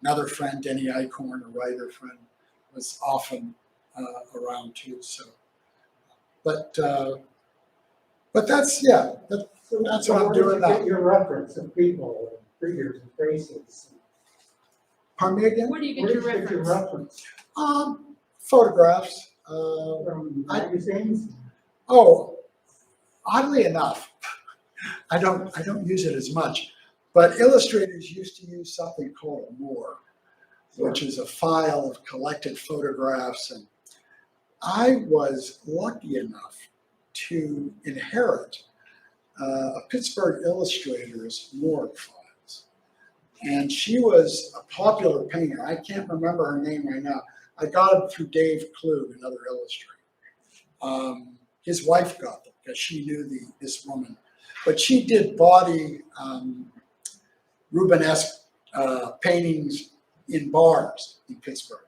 another friend, Denny Eichhorn, a writer friend, was often around too. So, but that's that's what I'm doing Where did you now. get your reference of people and figures and faces? Pardon me again? Where do you Where get did your you get your reference? reference? Photographs. From magazines? Oh, oddly enough, I don't use it as much, but illustrators used to use something called a MORE, which is a file of collected photographs, and I was lucky enough to inherit a Pittsburgh illustrator's MORE files, and she was a popular painter. I can't remember her name right now. I got them through Dave Klug, another illustrator. His wife got them because she knew this woman, but she did body Rubenesque paintings in bars in Pittsburgh.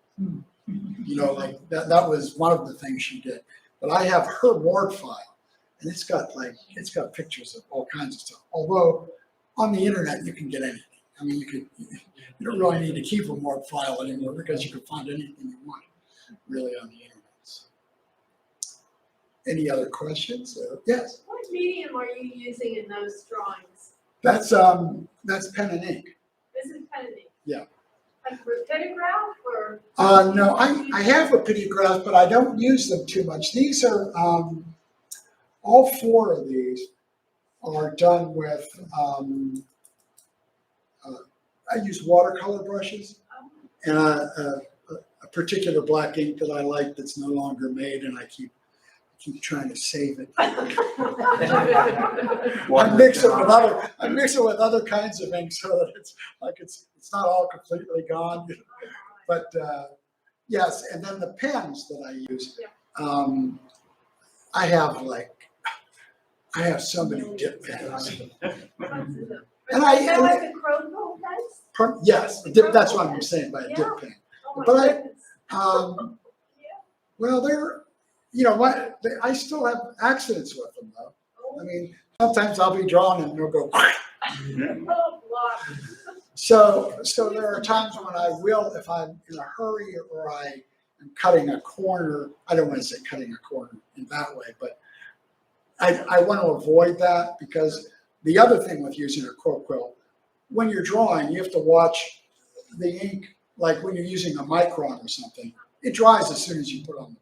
Like that was one of the things she did. But I have her MORE file, and it's got pictures of all kinds of stuff. Although on the internet you can get anything. I mean, you don't really need to keep a MORE file anymore because you can find anything you want really on the internet. Any other questions? Yes. What medium are you using in those drawings? That's pen and ink. This is pen and ink? Yeah. Like Repetograph or? No, I have a Pittygraph, but I don't use them too much. These are all four of these are done with. I use watercolor brushes and a particular black ink that I like that's no longer made, and I keep trying to save it. I mix it with other kinds of ink so that it's not all completely gone. But yes, and then the pens that I use, I have so many dip pens. And Is that like the Chrome pens? yes, that's what I'm saying by a dip pen. Oh my But goodness. Well, I still have accidents with them though. I mean, sometimes I'll be drawing and they'll go. Oh, block. So there are times when I will, if I'm in a hurry or I am cutting a corner. I don't want to say cutting a corner in that way, but I want to avoid that because the other thing with using a quilt quill, when you're drawing, you have to watch the ink. Like when you're using a micron or something, it dries as soon as you put on.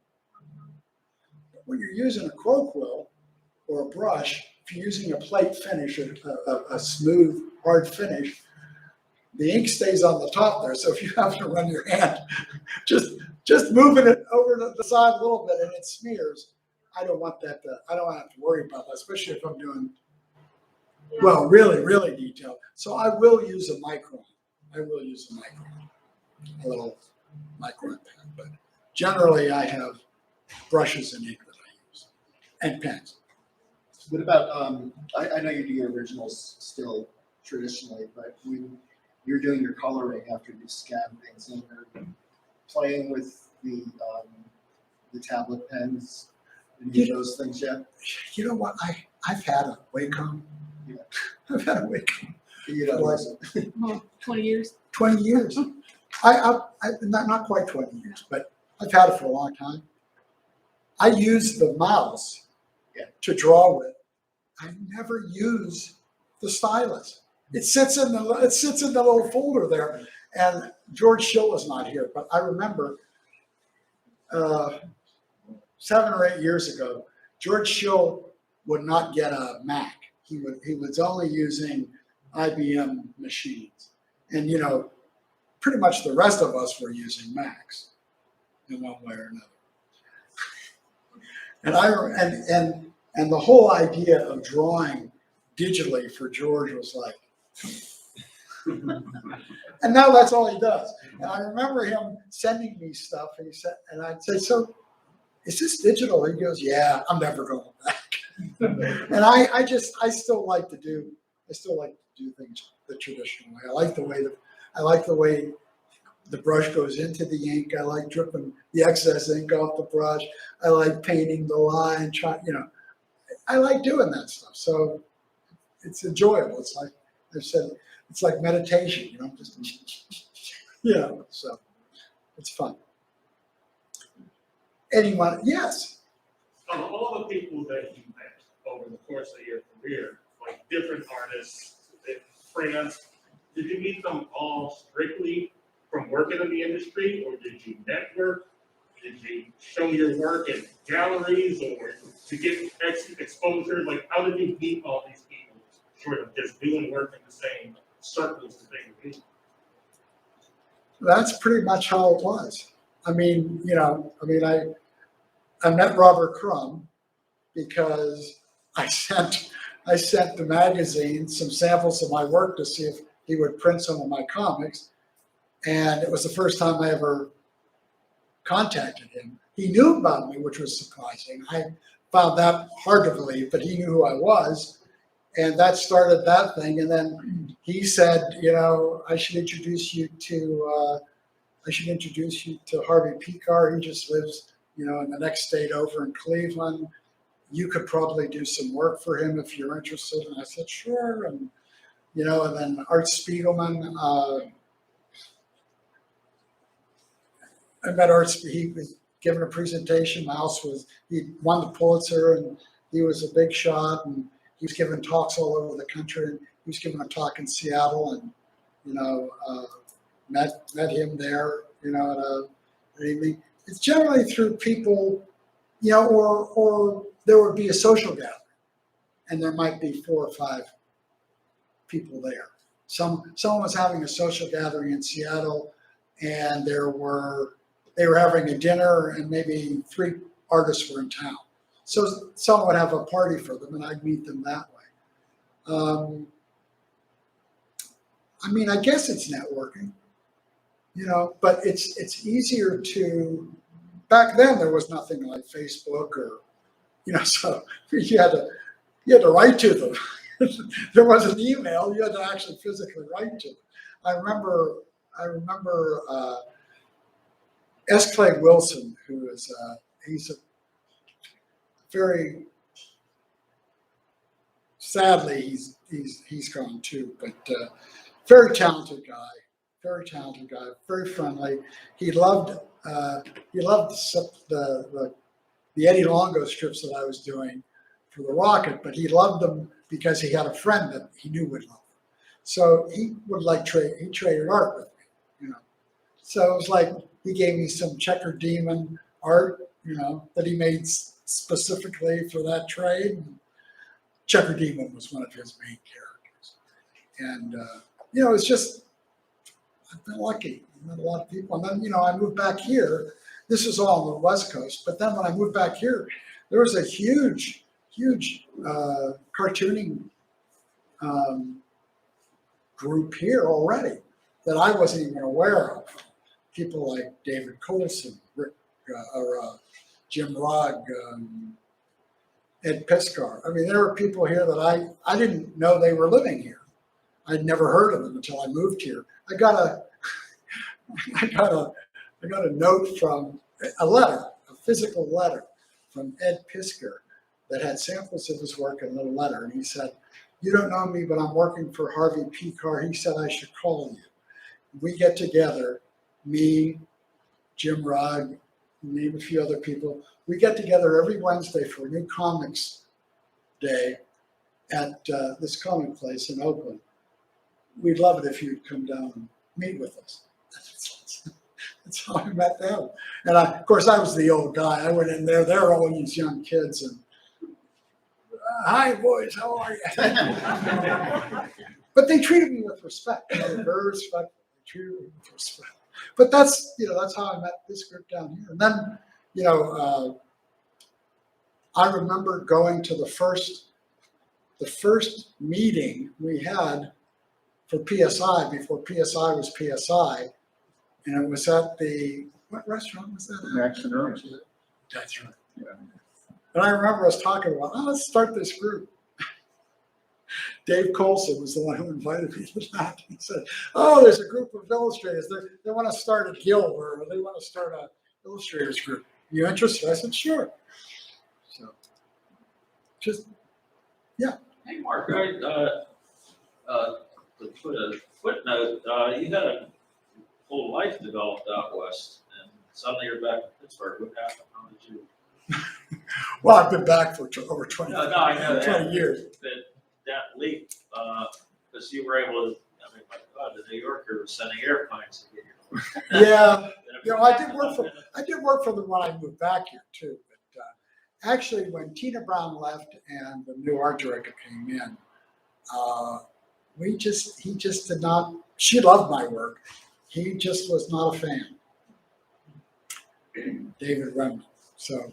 When you're using a quilt quill or a brush, if you're using a plate finish, a smooth, hard finish, the ink stays on the top there. So if you have to run your hand, just moving it over to the side a little bit and it smears. I don't want that. I don't have to worry about that, especially if I'm doing really, really detailed. So I will use a micron. A little micron pen, but generally I have brushes and ink that I use and pens. What about, I know you do your originals still traditionally, but when you're doing your coloring after you scan things in, you're playing with the tablet pens, any of those things yet? You know what? I've had a Wacom. Yeah. I've had a Wacom. You don't use it. 20 years. 20 years. I not quite 20 years, but I've had it for a long time. I use the mouse to draw with. I never use the stylus. It sits in the little folder there. And George Schill is not here, but I remember 7 or 8 years ago, George Schill would not get a Mac. He was only using IBM machines. And, you know, pretty much the rest of us were using Macs in one way or another. And the whole idea of drawing digitally for George was like, and now that's all he does. And I remember him sending me stuff, and he said, and I'd say, so is this digital? He goes, yeah, I'm never going back. And I still like to do things the traditional way. I like the way the brush goes into the ink. I like dripping the excess ink off the brush. I like painting the line, I like doing that stuff. So it's enjoyable. It's like I said, it's like meditation, you know, just, so it's fun. Anyone? Yes. Of all the people that you met over the course of your career, like different artists, freelance, did you meet them all strictly from working in the industry, or did you network? Did you show your work in galleries, or to get exposure? Like, how did you meet all these people, short of just doing work in the same circles that they were in? That's pretty much how it was. I mean, I met Robert Crumb because I sent the magazine some samples of my work to see if he would print some of my comics. And it was the first time I ever contacted him. He knew about me, which was surprising. I found that hard to believe, but he knew who I was. And that started that thing. And then he said, I should introduce you to Harvey Picar. He just lives, in the next state over in Cleveland. You could probably do some work for him if you're interested. And I said, sure. And, and then Art Spiegelman, I met Art, he was giving a presentation. He won the Pulitzer, and he was a big shot, and he was giving talks all over the country, and he was giving a talk in Seattle, and, met him there, at an evening. It's generally through people, or there would be a social gathering, and there might be 4 or 5 people there. Someone was having a social gathering in Seattle, and they were having a dinner, and maybe 3 artists were in town. So someone would have a party for them, and I'd meet them that way. I guess it's networking, but it's easier to. Back then, there was nothing like Facebook or, so you had to write to them. There wasn't email; you had to actually physically write to them. I remember. S. Clay Wilson, who is he's a very sadly he's gone too, but very talented guy, very friendly. He loved the Eddie Longo strips that I was doing for the Rocket, but he loved them because he had a friend that he knew would love them. So he would he traded art with me, So it was like he gave me some Checker Demon art, that he made specifically for that trade. And Checker Demon was one of his main characters. And, it's just, I've been lucky. I met a lot of people. And then, I moved back here. This is all on the West Coast. But then when I moved back here, there was a huge cartooning group here already that I wasn't even aware of. People like David Colson, Jim Rogg, Ed Piscar. There were people here that I didn't know they were living here. I'd never heard of them until I moved here. I got a note from a physical letter from Ed Piscar that had samples of his work in a little letter, and he said, "You don't know me, but I'm working for Harvey Picar. He said I should call you. We get together." Me, Jim Rogg, name a few other people. We get together every Wednesday for a new comics day at this comic place in Oakland. We'd love it if you'd come down and meet with us. That's how I met them. And of course, I was the old guy. I went in there. There were all these young kids, and Hi, boys, how are you? But they treated me with respect. They were very respectful. They treated me with respect. But that's, that's how I met this group down here. And then, I remember going to the first meeting we had for PSI before PSI was PSI. And it was at what restaurant was that at? Max and Ernst. That's right. Yeah. And I remember us talking about, let's start this group. Dave Colson was the one who invited me to that. He said, there's a group of illustrators. They want to start a guild or they want to start a illustrators group. You interested? I said, sure. So, Hey, Mark, to put a footnote, you had a whole life developed out west, and suddenly you're back in Pittsburgh. What happened? How did you? Well, I've been back for over 20, No, I know that. 20 years. That leap, because you were able to, I mean, my God, the New Yorker was sending airplanes to get you. Yeah, I did work for them when I moved back here too. But actually, when Tina Brown left and the new art director came in, he just did not. She loved my work. He just was not a fan. David Remnant. So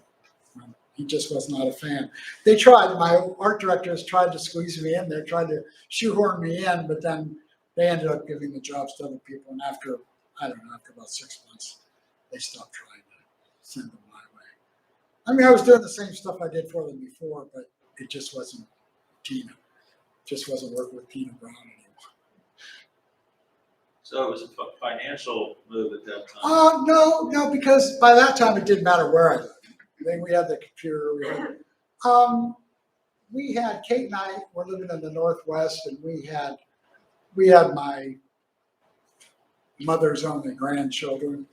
he just was not a fan. They tried. My art directors tried to squeeze me in there, tried to shoehorn me in, but then they ended up giving the jobs to other people. And after about 6 months, they stopped trying to send them my way. I mean, I was doing the same stuff I did for them before, but it just wasn't Tina. Just wasn't working with Tina Brown anymore. So it was a financial move at that time. No, because by that time it didn't matter where I lived. Then we had the computer. We had Kate and I were living in the Northwest, and we had my mother's only grandchildren,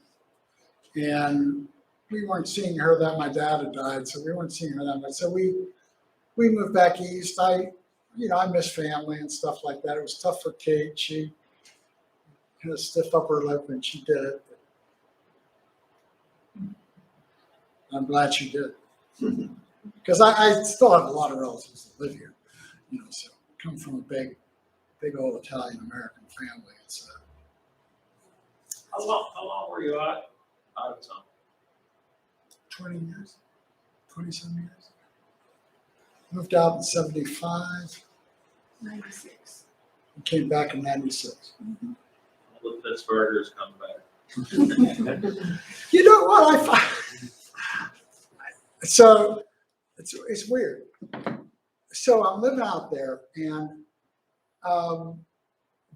and we weren't seeing her that. My dad had died, so we weren't seeing her that much. So we moved back east. I miss family and stuff like that. It was tough for Kate. She had a stiff upper lip when she did it. I'm glad she did, because I still have a lot of relatives that live here. So I come from a big old Italian American family. It's How long were you out of town? 20 years, 20-some years. Moved out in 75. 96. And came back in 96. All the Pittsburghers come back. You know what I find? So it's weird. So I'm living out there, and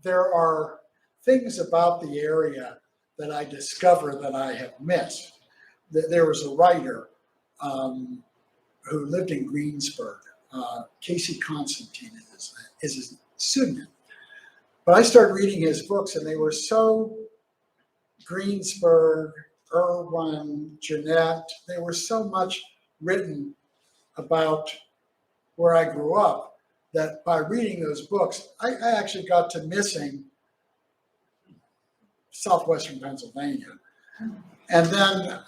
there are things about the area that I discover that I have missed. There was a writer who lived in Greensburg. Casey Constantine is his pseudonym. But I started reading his books, and they were so Greensburg, Irwin, Jeanette. They were so much written about where I grew up that by reading those books, I actually got to missing southwestern Pennsylvania. And then,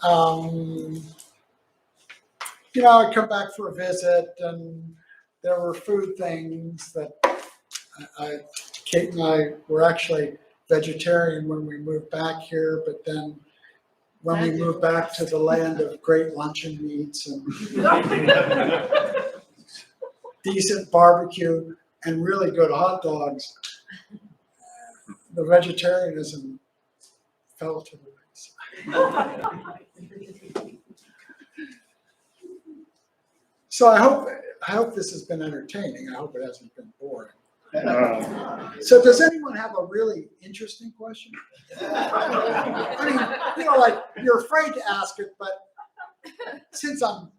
I'd come back for a visit, and there were food things that Kate and I were actually vegetarian when we moved back here, but then when we moved back to the land of great luncheon meats and decent barbecue and really good hot dogs, the vegetarianism fell to the wayside. So I hope this has been entertaining. I hope it hasn't been boring. So does anyone have a really interesting question? I mean, like you're afraid to ask it, but since I'm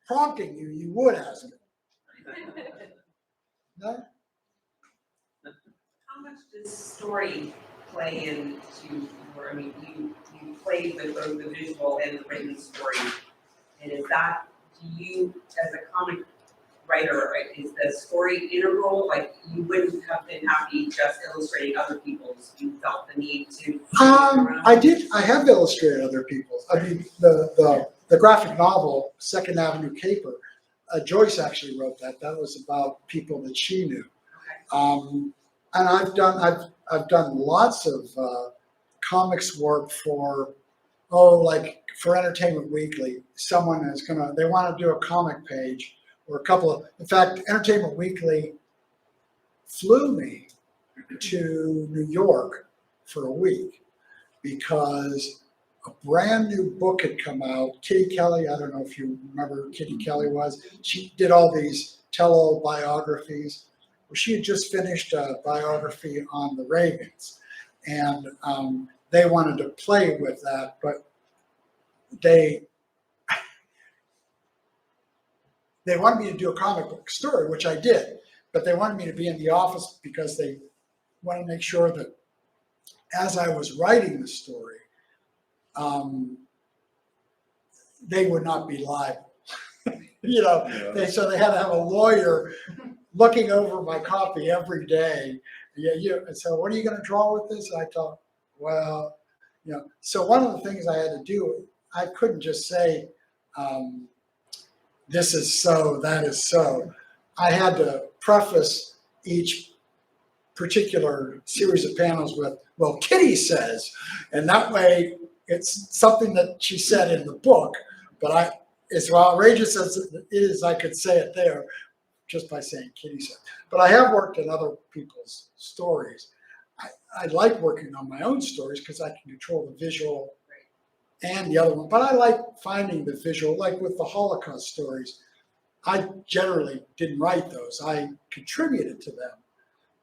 prompting you, you would ask it. No? How much does story play into, or I mean, you played with both the visual and the written story, and is that, do you, as a comic writer, right, is the story integral? Like, you wouldn't have been happy just illustrating other people's, you felt the need to? I have illustrated other people's. I mean, the graphic novel, Second Avenue Caper, Joyce actually wrote that. That was about people that she knew. And I've done lots of comics work for, like for Entertainment Weekly. Someone is they want to do a comic page or a couple of, in fact, Entertainment Weekly flew me to New York for a week because a brand new book had come out. Kitty Kelly, I don't know if you remember who Kitty Kelly was. She did all these tell-all biographies. Well, she had just finished a biography on the Reagans, and they wanted to play with that, but they wanted me to do a comic book story, which I did, but they wanted me to be in the office because they wanted to make sure that as I was writing the story, they would not be liable. So they had to have a lawyer looking over my copy every day. And so what are you going to draw with this? And I thought, well, so one of the things I had to do, I couldn't just say, this is so, that is so. I had to preface each particular series of panels with, well, Kitty says, and that way it's something that she said in the book, but as outrageous as it is, I could say it there just by saying Kitty said. But I have worked in other people's stories. I like working on my own stories because I can control the visual and the other one. But I like finding the visual, like with the Holocaust stories. I generally didn't write those. I contributed to them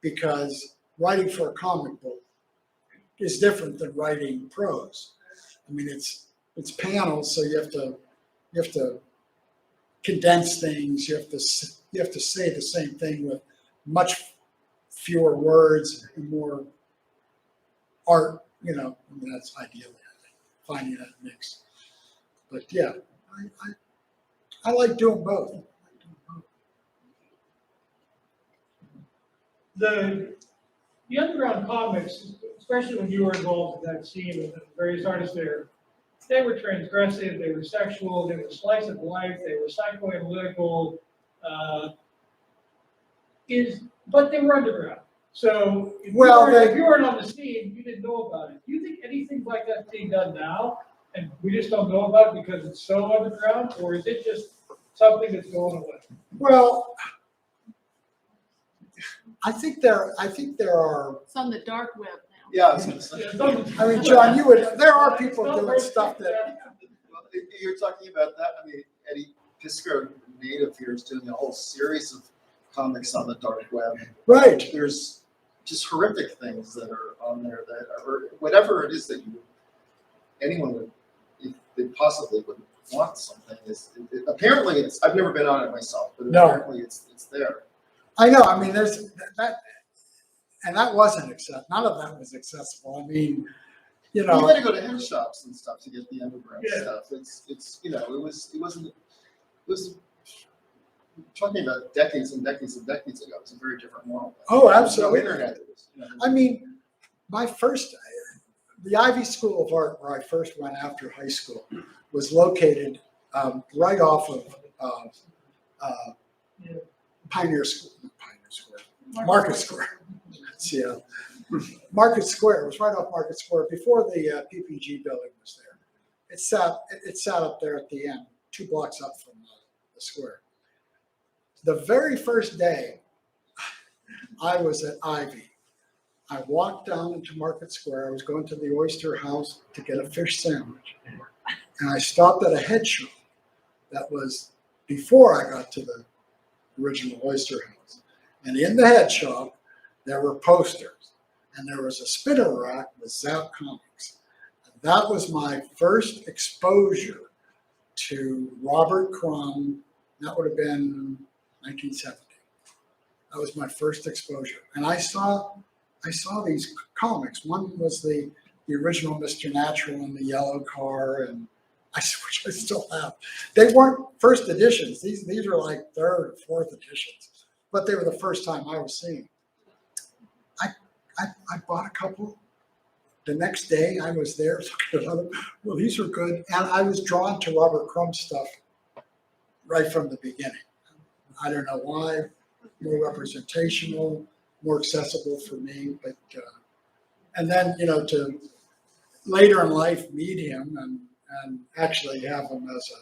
because writing for a comic book is different than writing prose. I mean, it's panels, so you have to condense things. You have to say the same thing with much fewer words and more art. I mean, that's ideally, I think, finding that mix. But yeah, I like doing both. The underground comics, especially when you were involved in that scene with the various artists there, they were transgressive, they were sexual, they were slice of life, they were psychoanalytical, but they were underground. So if you weren't on the scene, you didn't know about it. Do you think anything like that's being done now, and we just don't know about it because it's so underground, or is it just something that's going away? Well, I think there are. It's on the dark web now. Yeah, I was gonna say. I mean, John, there are people doing stuff that. Well, you're talking about that. I mean, Eddie Pisco, native here, is doing a whole series of comics on the dark web. Right. There's just horrific things that are on there that are whatever it is that anyone would, if they possibly would want something. Apparently it's. I've never been on it myself, but apparently it's there. I know. I mean, there's that. And that wasn't accessible. None of that was accessible. I mean, You had to go to head shops and stuff to get the underground stuff. It was talking about decades and decades and decades ago. It's a very different world. Oh, absolutely. No internet. I mean, the Ivy School of Art, where I first went after high school, was located right off of Market Square. Yeah, Market Square. It was right off Market Square before the PPG building was there. It sat up there at the end, 2 blocks up from the square. The very first day I was at Ivy, I walked down into Market Square. I was going to the Oyster House to get a fish sandwich, and I stopped at a head shop that was before I got to the original Oyster House. And in the head shop, there were posters, and there was a spinner rack with Zap Comics. And that was my first exposure to Robert Crumb. That would have been 1970. That was my first exposure. And I saw these comics. One was the original Mr. Natural in the yellow car, and which I still have. They weren't first editions. These are like 3rd or 4th editions, but they were the first time I was seeing them. I bought a couple. The next day I was there looking at other. Well, these are good, and I was drawn to Robert Crumb stuff right from the beginning. I don't know why, more representational, more accessible for me, but, and then, to later in life meet him and actually have him as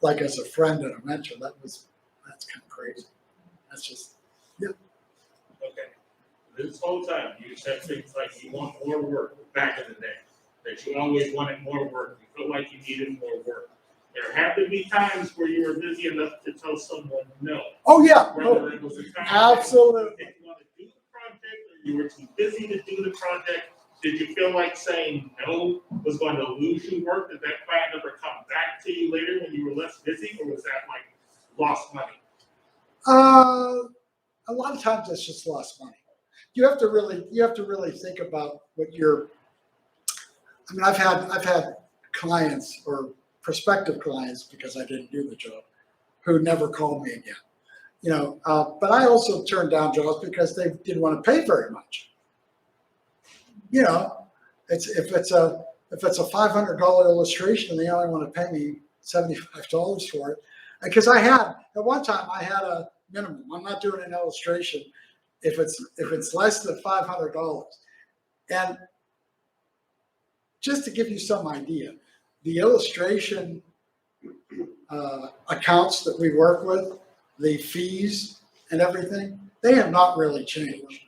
like as a friend and a mentor, that's kind of crazy. That's just, Okay. This whole time, you said things like you want more work back in the day, that you always wanted more work, you felt like you needed more work. There had to be times where you were busy enough to tell someone no. oh, yeah, Whether it was a time absolutely. that you didn't want to do the project, or you were too busy to do the project. Did you feel like saying no was going to lose you work? Did that client ever come back to you later when you were less busy, or was that like lost money? A lot of times it's just lost money. You have to really think about what I've had clients or prospective clients, because I didn't do the job, who never called me again. But I also turned down jobs because they didn't want to pay very much. If it's a $500 illustration and they only want to pay me $75 for it, because at one time I had a minimum. I'm not doing an illustration if it's less than $500. And just to give you some idea, the illustration accounts that we work with, the fees and everything, they have not really changed.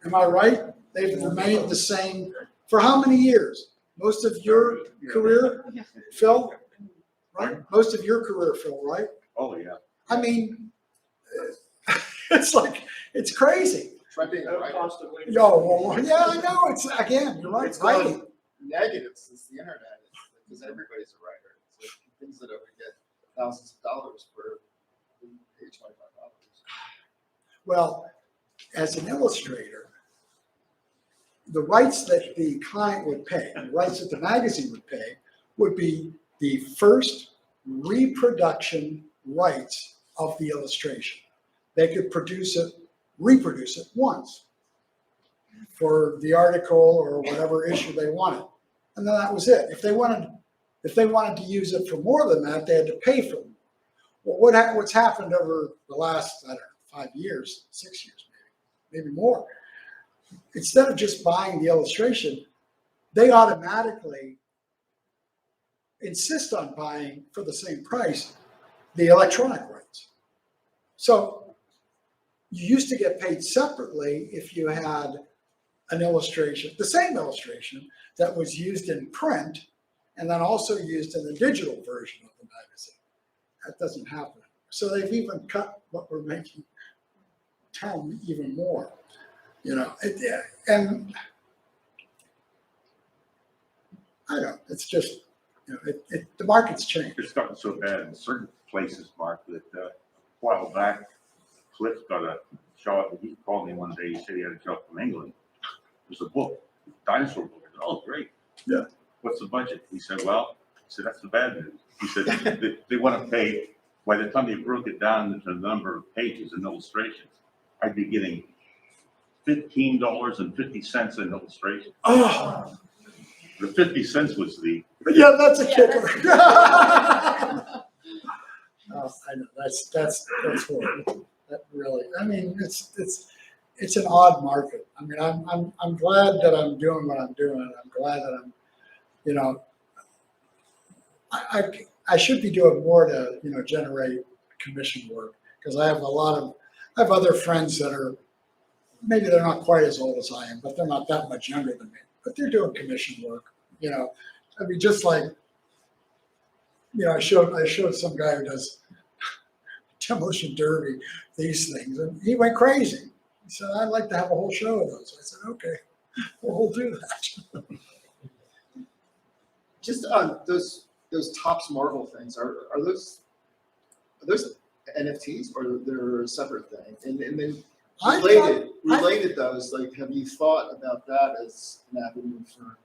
Am I right? They've remained the same for how many years? Most of your career, Phil? Right? Most of your career, Phil, right? Oh, yeah. I mean, it's crazy. Try being a writer. Yeah, I know. It's you're right. It's gone negative since the internet, because everybody's a writer. It's like things that would get thousands of dollars for page $25. Well, as an illustrator, the rights that the client would pay, the rights that the magazine would pay, would be the first reproduction rights of the illustration. They could reproduce it once for the article or whatever issue they wanted, and then that was it. If they wanted to use it for more than that, they had to pay for it. Well, what's happened over the last 5 years, 6 years, maybe more? Instead of just buying the illustration, they automatically insist on buying for the same price the electronic rights. So you used to get paid separately if you had an illustration, the same illustration that was used in print and then also used in the digital version of the magazine. That doesn't happen. So they've even cut what we're making down even more. And I don't know, it's just, the market's changed. It's gotten so bad in certain places, Mark, that a while back, Cliff got a job. He called me one day. He said he had a job from England. It was a book, dinosaur book. I said, oh, great. Yeah. What's the budget? He said, well, that's the bad news. He said, they want to pay, by the time they broke it down into the number of pages and illustrations, I'd be getting $15.50 an illustration. Oh, The 50 cents was the. yeah, that's a kicker. That's I know, that's horrible. That really, I mean, it's an odd market. I mean, I'm glad that I'm doing what I'm doing. I'm glad that I'm, I should be doing more to, generate commission work, because I have other friends that are, maybe they're not quite as old as I am, but they're not that much younger than me, but they're doing commission work, I mean, just like, I showed some guy who does demolition derby, these things, and he went crazy. He said, I'd like to have a whole show of those. I said, okay, we'll do that. Just those Topps Marvel things, are those NFTs, or they're a separate thing? And then related those, like, have you thought about that as an avenue for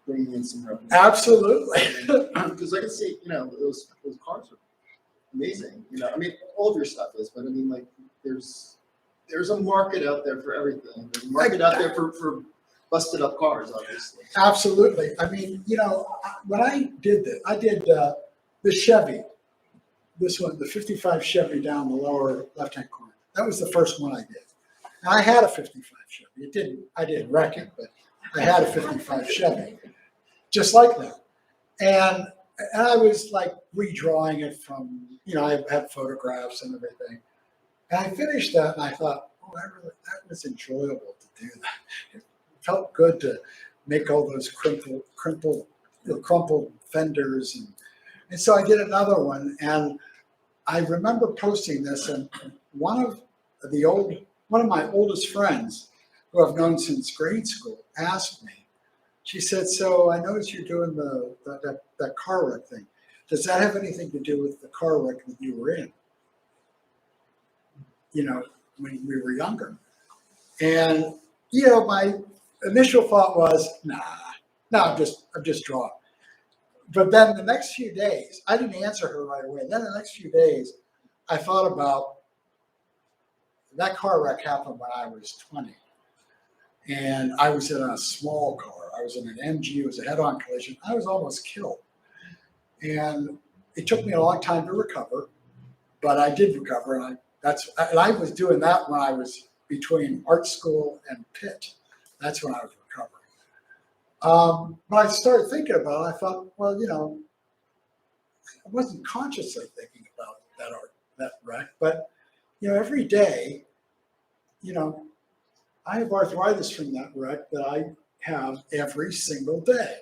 bringing in some revenue? Absolutely. Because I can see, those cars are amazing. I mean, all of your stuff is, but I mean, like, there's a market out there for everything. There's a market out there for busted up cars, obviously. Absolutely. I mean, when I did this, I did the Chevy this one, the 55 Chevy down the lower left-hand corner. That was the first one I did. And I had a 55 Chevy. I didn't wreck it, but I had a 55 Chevy, just like that. And I was like redrawing it from, I had photographs and everything. And I finished that and I thought, oh, that was enjoyable to do that. It felt good to make all those crumpled fenders. And so I did another one. And I remember posting this, and one of my oldest friends, who I've known since grade school, asked me, she said, so I noticed you're doing that car wreck thing. Does that have anything to do with the car wreck that you were in? When we were younger. And, my initial thought was, no, I'm just drawing. But then the next few days, I didn't answer her right away. Then the next few days, I thought about that car wreck happened when I was 20. And I was in a small car. I was in an MG. It was a head-on collision. I was almost killed. And it took me a long time to recover, but I did recover. And I was doing that when I was between art school and Pitt. That's when I was recovering. But I started thinking about it. I thought, well, I wasn't consciously thinking about that wreck, but every day, I have arthritis from that wreck that I have every single day.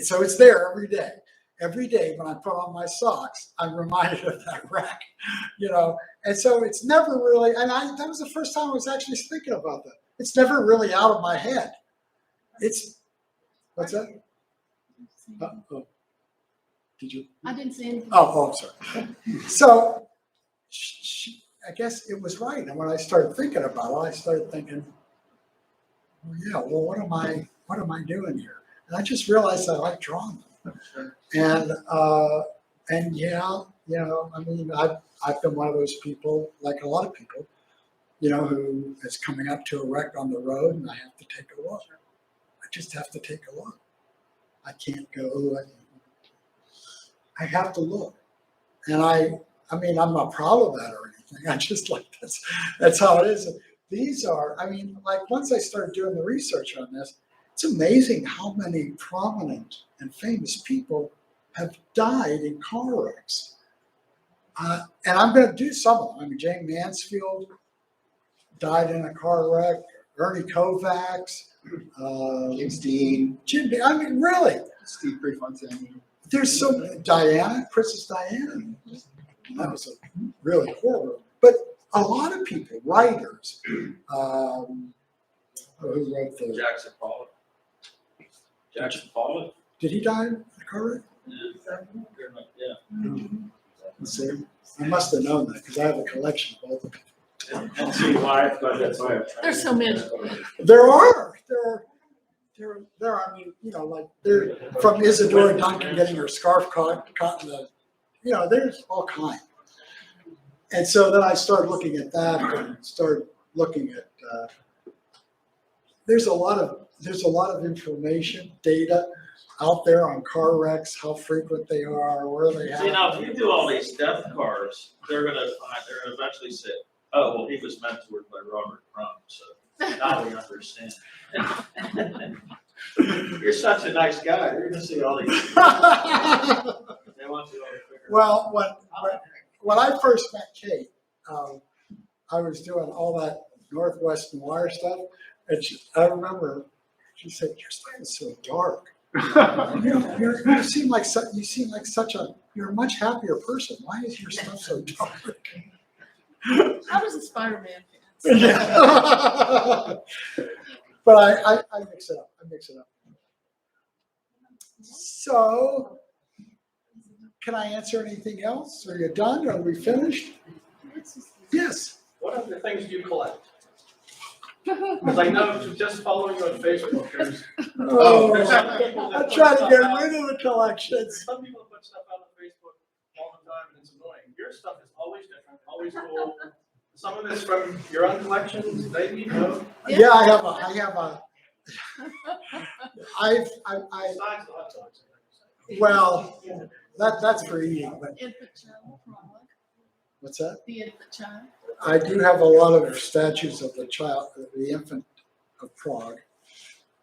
So it's there every day. Every day when I put on my socks, I'm reminded of that wreck, And so it's never really, that was the first time I was actually thinking about that. It's never really out of my head. What's that? Oh, did you? I didn't see anything. Oh, I'm sorry. So I guess it was right. And when I started thinking about it, I started thinking, what am I doing here? And I just realized I like drawing them. And I've been one of those people, like a lot of people, who is coming up to a wreck on the road, and I have to take a look. I just have to take a look. I can't go. I have to look, and I'm not proud of that or anything. I just like that's how it is. These are, once I started doing the research on this, it's amazing how many prominent and famous people have died in car wrecks. And I'm going to do some of them. Jane Mansfield died in a car wreck. Ernie Kovacs. James Dean. Jim Dean. Really. Steve Prefontaine. There's Princess Diana. That was a really horrible. But a lot of people, writers, who wrote the Jackson Pollock. Jackson Pollock? Did he die in a car wreck? Yeah. Let's see. I must have known that because I have a collection of all the people. And see why, but that's why. There's so many. There are. They're from Isadora Duncan getting her scarf caught in the, there's all kinds. And so then I started looking at that and started looking at, there's a lot of information, data out there on car wrecks, how frequent they are, where they happen. If you do all these death cars, they're gonna eventually say, oh, well, he was mentored by Robert Crumb, so now we understand. You're such a nice guy. You're gonna see all these. They want you to figure. Well, when I first met Kate, I was doing all that Northwest Noir stuff, and I remember she said, "Your stuff is so dark. You seem like you're a much happier person. Why is your stuff so dark?" How does a Spider-Man fan? Yeah. But I mix it up. So, can I answer anything else? Are you done? Are we finished? Yes. What other things do you collect? Because I know just following you on Facebook, there's some people that I'm put trying to stuff get out. rid of the collections. Some people put stuff out on Facebook all the time, and it's annoying. Your stuff is always different, always cool. Some of it's from your own collections, maybe, no? Yeah, I have a. Besides the hot dogs. Well, That's for eating, but Infant child, Prague, what's that? the infant child. I do have a lot of statues of the child, the infant of Prague.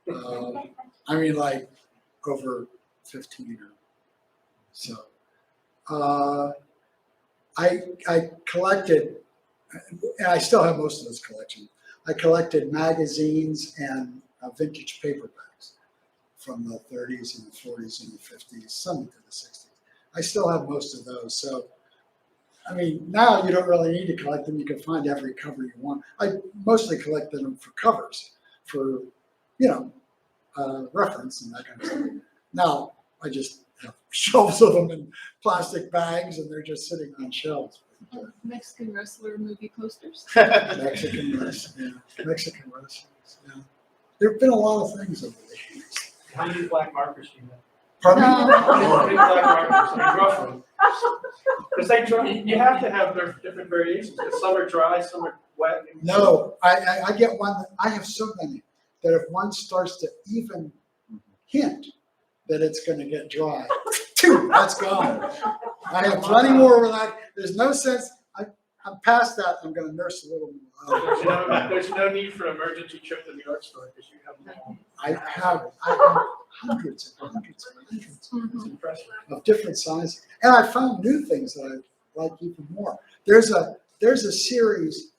I mean, like over 15 or so. I collected, and I still have most of this collection. I collected magazines and vintage paperbacks from the 30s and the 40s and the 50s, some into the 60s. I still have most of those. So, I mean, now you don't really need to collect them. You can find every cover you want. I mostly collected them for covers, for, reference and that kind of stuff. Now, I just have shelves of them in plastic bags and they're just sitting on shelves. Mexican wrestler movie posters. Mexican wrestlers, yeah. There've been a lot of things over the years. How many black markers do you have? Pardon me? How many black markers, I mean, roughly? Because they dry, you have to have different variations, because some are dry, some are wet. No, I get one, I have so many that if one starts to even hint that it's gonna get dry, that's gone. I have plenty more where there's no sense, I'm past that, I'm gonna nurse a little more. There's no need for an emergency trip to the art store, because you have them all. I have hundreds and hundreds and hundreds It's impressive. of different sizes. And I found new things that I like even more. There's a series,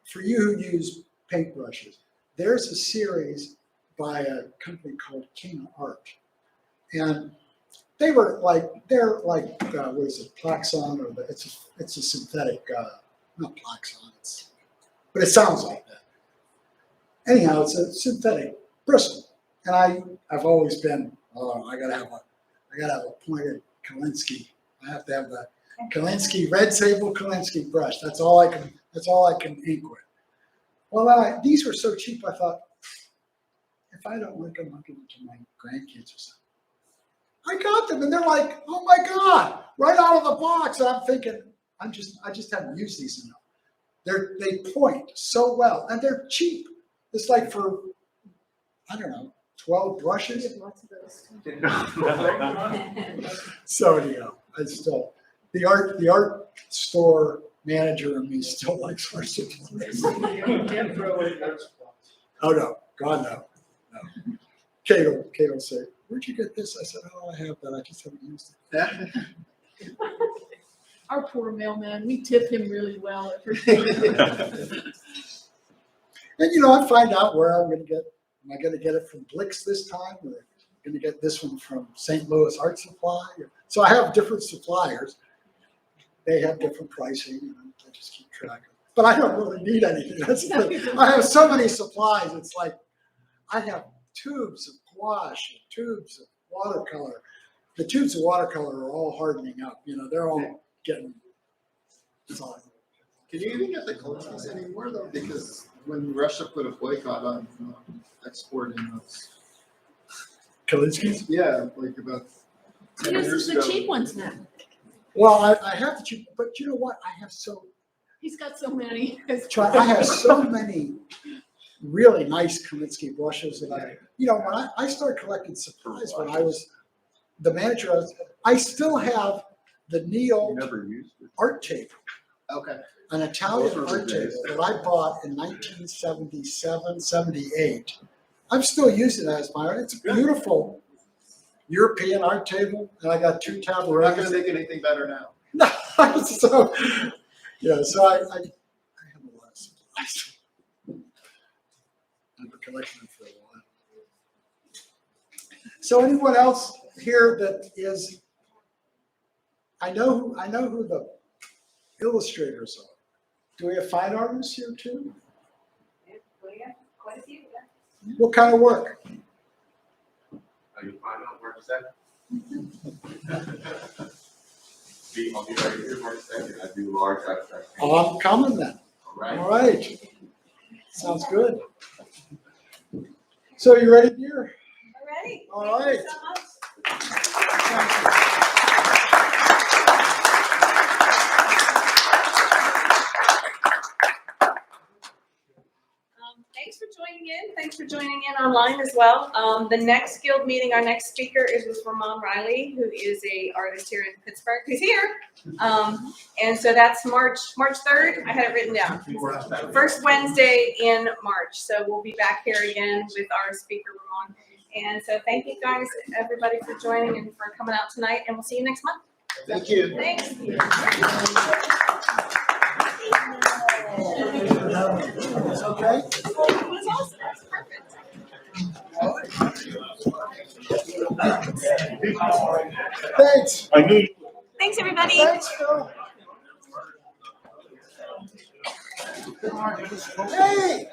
for you who use paintbrushes, there's a series by a company called King Art. And they're like, what is it, Plaxon, or it's a synthetic, not Plaxon, but it sounds like that. Anyhow, it's a synthetic bristle. And I've always been, I gotta have a pointed Kolinsky. I have to have the Kolinsky, red sable Kolinsky brush. That's all I can ink with. Well, these were so cheap, I thought, if I don't like them, I'll give them to my grandkids or something. I got them and they're like, oh my God, right out of the box. And I'm thinking, I just haven't used these enough. They point so well and they're cheap. It's like for, I don't know, 12 brushes. So anyhow, the art store manager and me still likes art supplies. You can't throw away art supplies. Oh no, God no. Cato said, where'd you get this? I said, oh, I have that, I just haven't used it. Our poor mailman, we tip him really well at first. And I find out where I'm gonna get, am I gonna get it from Blix this time? Or am I gonna get this one from St. Louis Art Supply? So I have different suppliers. They have different pricing, and I just keep track of it. But I don't really need anything. That's the thing. I have so many supplies, it's like, I have tubes of gouache, and tubes of watercolor. The tubes of watercolor are all hardening up, they're all getting solid. Can you even get the Kolinskis anymore though? Because when Russia put a boycott on exporting those. Kolinsky's? Yeah, like about 10 He years uses ago. the cheap ones now. Well, I have the cheap, but you know what? I have He's got so many. I have so many really nice Kolinsky brushes that when I started collecting supplies when I was the manager, I still have the Neil Never used it. art tape, Okay. an Italian Those were the art tape days. that I bought in 1977, 78. I'm still using it as my art. It's a beautiful European art table, and I got 2 We're not gonna tabourets. make anything better now. No, so I have a lot of supplies. I've been collecting them for a while. So anyone else here that is, I know who the illustrators are. Do we have fine artists here too? Yeah, quite a few, yeah. What kind of work? You find out where it's at? I'll be right here for a second. I do large abstract. Oh, I'm coming then. All right. All right. Sounds good. So you ready, dear? Alrighty. All Thank you right. so much. Thanks for joining in. Thanks for joining in online as well. The next guild meeting, our next speaker is with Ramon Riley, who is a artist here in Pittsburgh. He's here. And so that's March 3rd. I had it written down. First Wednesday in March. So we'll be back here again with our speaker, Ramon. And so thank you guys, everybody, for joining and for coming out tonight. And we'll see you next month. Thank you. Thanks. It's okay? It was awesome. That's perfect. Thanks. I knew. Thanks, everybody. Thanks, Phil. Hey!